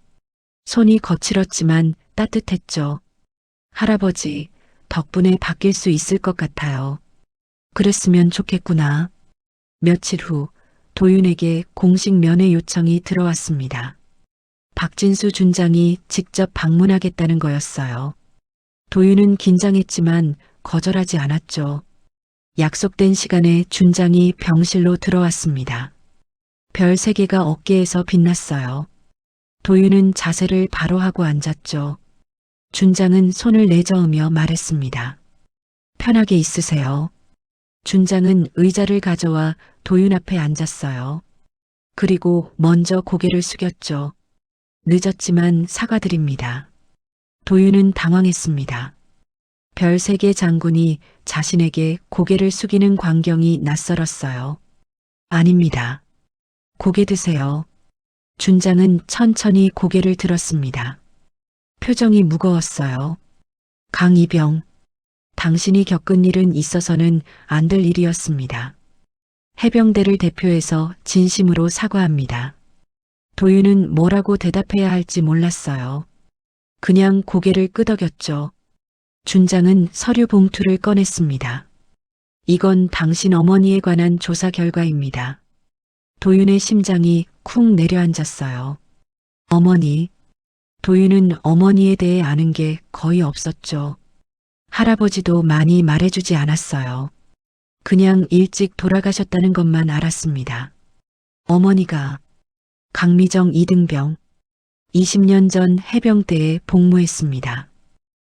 손이 거칠었지만 따뜻했죠. 할아버지, 덕분에 바뀔 수 있을 것 같아요. 그랬으면 좋겠구나. 며칠 후 도윤에게 공식 면회 요청이 들어왔습니다. 박진수 준장이 직접 방문하겠다는 거였어요. 도윤은 긴장했지만 거절하지 않았죠. 약속된 시간에 준장이 병실로 들어왔습니다. 별 3개가 어깨에서 빛났어요. 도윤은 자세를 바로 하고 앉았죠. 준장은 손을 내저으며 말했습니다. 편하게 있으세요. 준장은 의자를 가져와 도윤 앞에 앉았어요. 그리고 먼저 고개를 숙였죠. 늦었지만 사과드립니다. 도윤은 당황했습니다. 별 3개 장군이 자신에게 고개를 숙이는 광경이 낯설었어요. 아닙니다. 고개 드세요. 준장은 천천히 고개를 들었습니다. 표정이 무거웠어요. 강이병, 당신이 겪은 일은 있어서는 안 될 일이었습니다. 해병대를 대표해서 진심으로 사과합니다. 도윤은 뭐라고 대답해야 할지 몰랐어요. 그냥 고개를 끄덕였죠. 준장은 서류 봉투를 꺼냈습니다. 이건 당신 어머니에 관한 조사 결과입니다. 도윤의 심장이 쿵 내려앉았어요. 어머니. 도윤은 어머니에 대해 아는 게 거의 없었죠. 할아버지도 많이 말해주지 않았어요. 그냥 일찍 돌아가셨다는 것만 알았습니다. 어머니가 강미정 2등병, 20년 전 해병대에 복무했습니다.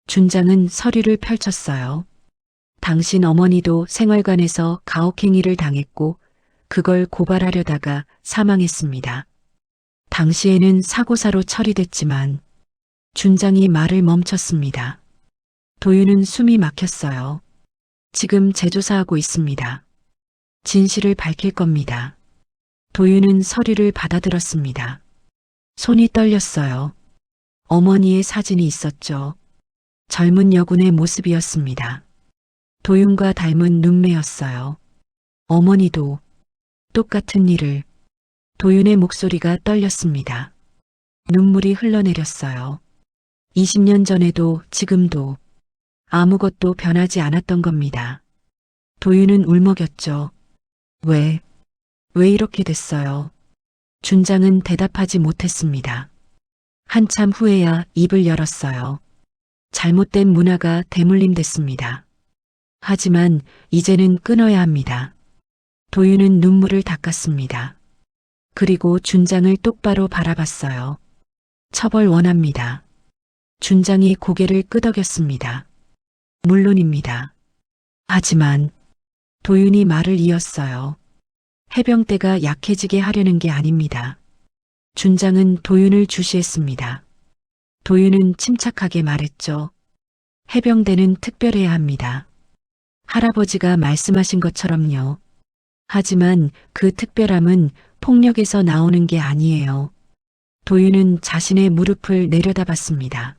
준장은 서류를 펼쳤어요. 당신 어머니도 생활관에서 가혹행위를 당했고 그걸 고발하려다가 사망했습니다. 당시에는 사고사로 처리됐지만 준장이 말을 멈췄습니다. 도윤은 숨이 막혔어요. 지금 재조사하고 있습니다. 진실을 밝힐 겁니다. 도윤은 서류를 받아들었습니다. 손이 떨렸어요. 어머니의 사진이 있었죠. 젊은 여군의 모습이었습니다. 도윤과 닮은 눈매였어요. 어머니도 똑같은 일을. 도윤의 목소리가 떨렸습니다. 눈물이 흘러내렸어요. 20년 전에도 지금도 아무것도 변하지 않았던 겁니다. 도윤은 울먹였죠. 왜 이렇게 됐어요? 준장은 대답하지 못했습니다. 한참 후에야 입을 열었어요. 잘못된 문화가 대물림됐습니다. 하지만 이제는 끊어야 합니다. 도윤은 눈물을 닦았습니다. 그리고 준장을 똑바로 바라봤어요. 처벌 원합니다. 준장이 고개를 끄덕였습니다. 물론입니다. 하지만 도윤이 말을 이었어요. 해병대가 약해지게 하려는 게 아닙니다. 준장은 도윤을 주시했습니다. 도윤은 침착하게 말했죠. 해병대는 특별해야 합니다. 할아버지가 말씀하신 것처럼요. 하지만 그 특별함은 폭력에서 나오는 게 아니에요. 도윤은 자신의 무릎을 내려다봤습니다.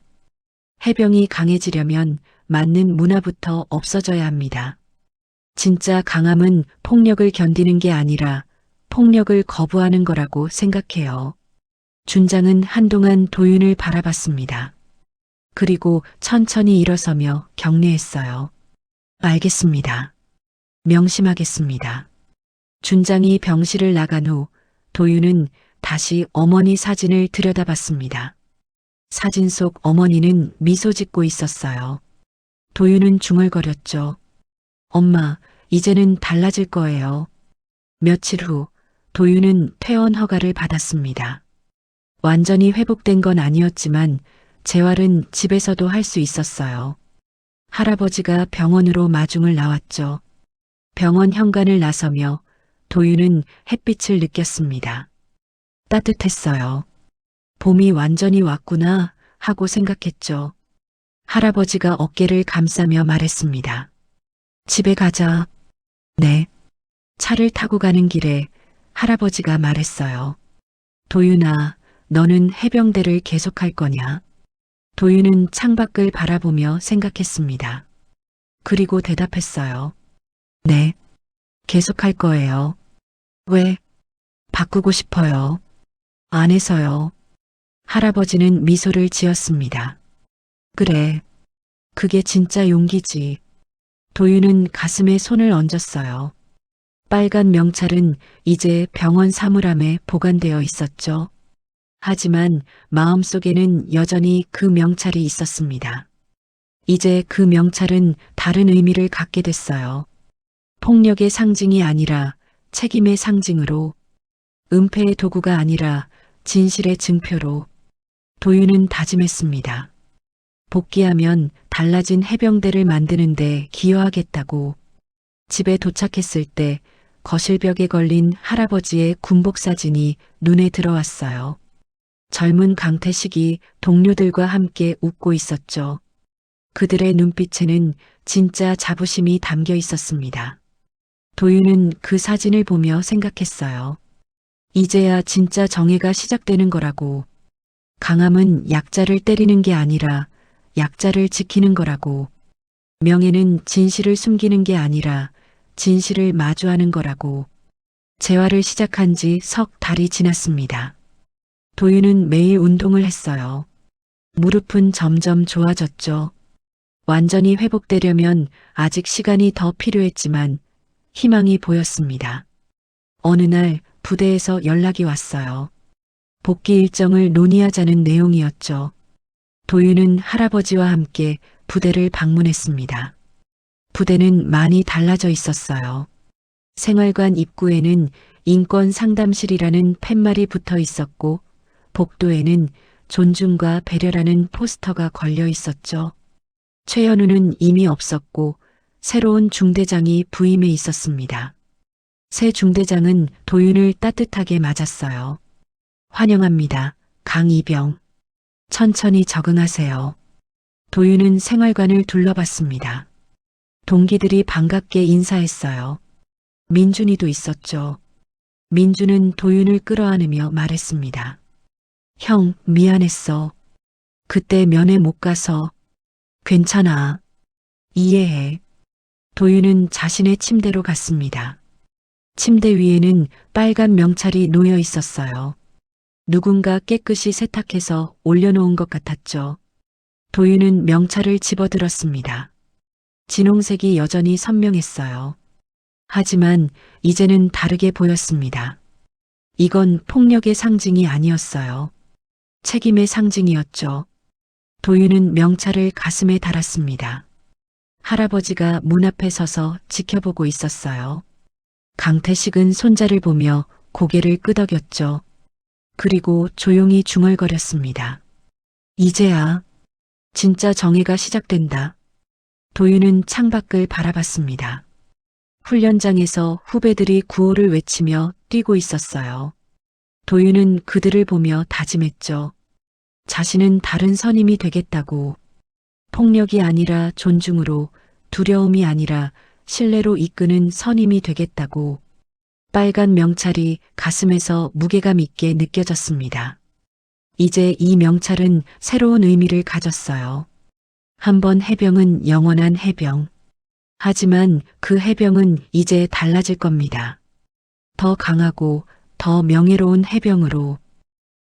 해병이 강해지려면 맞는 문화부터 없어져야 합니다. 진짜 강함은 폭력을 견디는 게 아니라 폭력을 거부하는 거라고 생각해요. 준장은 한동안 도윤을 바라봤습니다. 그리고 천천히 일어서며 격려했어요. 알겠습니다. 명심하겠습니다. 준장이 병실을 나간 후 도윤은 다시 어머니 사진을 들여다봤습니다. 사진 속 어머니는 미소 짓고 있었어요. 도윤은 중얼거렸죠. 엄마, 이제는 달라질 거예요. 며칠 후 도윤은 퇴원 허가를 받았습니다. 완전히 회복된 건 아니었지만 재활은 집에서도 할 수 있었어요. 할아버지가 병원으로 마중을 나왔죠. 병원 현관을 나서며 도윤은 햇빛을 느꼈습니다. 따뜻했어요. 봄이 완전히 왔구나 하고 생각했죠. 할아버지가 어깨를 감싸며 말했습니다. 집에 가자. 네. 차를 타고 가는 길에 할아버지가 말했어요. 도윤아, 너는 해병대를 계속할 거냐? 도윤은 창밖을 바라보며 생각했습니다. 그리고 대답했어요. 네. 계속할 거예요. 왜? 바꾸고 싶어요. 안 해서요. 할아버지는 미소를 지었습니다. 그래. 그게 진짜 용기지. 도윤은 가슴에 손을 얹었어요. 빨간 명찰은 이제 병원 사물함에 보관되어 있었죠. 하지만 마음속에는 여전히 그 명찰이 있었습니다. 이제 그 명찰은 다른 의미를 갖게 됐어요. 폭력의 상징이 아니라 책임의 상징으로, 은폐의 도구가 아니라 진실의 증표로. 도윤은 다짐했습니다. 복귀하면 달라진 해병대를 만드는데 기여하겠다고. 집에 도착했을 때 거실벽에 걸린 할아버지의 군복 사진이 눈에 들어왔어요. 젊은 강태식이 동료들과 함께 웃고 있었죠. 그들의 눈빛에는 진짜 자부심이 담겨 있었습니다. 도윤은 그 사진을 보며 생각했어요. 이제야 진짜 정예가 시작되는 거라고. 강함은 약자를 때리는 게 아니라 약자를 지키는 거라고. 명예는 진실을 숨기는 게 아니라 진실을 마주하는 거라고. 재활을 시작한 지 석 달이 지났습니다. 도윤은 매일 운동을 했어요. 무릎은 점점 좋아졌죠. 완전히 회복되려면 아직 시간이 더 필요했지만 희망이 보였습니다. 어느 날 부대에서 연락이 왔어요. 복귀 일정을 논의하자는 내용이었죠. 도윤은 할아버지와 함께 부대를 방문했습니다. 부대는 많이 달라져 있었어요. 생활관 입구에는 인권 상담실이라는 팻말이 붙어 있었고 복도에는 존중과 배려라는 포스터가 걸려 있었죠. 최현우는 이미 없었고 새로운 중대장이 부임해 있었습니다. 새 중대장은 도윤을 따뜻하게 맞았어요. 환영합니다. 강이병. 천천히 적응하세요. 도윤은 생활관을 둘러봤습니다. 동기들이 반갑게 인사했어요. 민준이도 있었죠. 민준은 도윤을 끌어안으며 말했습니다. 형, 미안했어. 그때 면회 못 가서. 괜찮아. 이해해. 도윤은 자신의 침대로 갔습니다. 침대 위에는 빨간 명찰이 놓여 있었어요. 누군가 깨끗이 세탁해서 올려놓은 것 같았죠. 도윤은 명찰을 집어들었습니다. 진홍색이 여전히 선명했어요. 하지만 이제는 다르게 보였습니다. 이건 폭력의 상징이 아니었어요. 책임의 상징이었죠. 도윤은 명찰을 가슴에 달았습니다. 할아버지가 문 앞에 서서 지켜보고 있었어요. 강태식은 손자를 보며 고개를 끄덕였죠. 그리고 조용히 중얼거렸습니다. 이제야 진짜 정의가 시작된다. 도윤은 창밖을 바라봤습니다. 훈련장에서 후배들이 구호를 외치며 뛰고 있었어요. 도윤은 그들을 보며 다짐했죠. 자신은 다른 선임이 되겠다고. 폭력이 아니라 존중으로, 두려움이 아니라 신뢰로 이끄는 선임이 되겠다고. 빨간 명찰이 가슴에서 무게감 있게 느껴졌습니다. 이제 이 명찰은 새로운 의미를 가졌어요. 한 번 해병은 영원한 해병. 하지만 그 해병은 이제 달라질 겁니다. 더 강하고 더 명예로운 해병으로.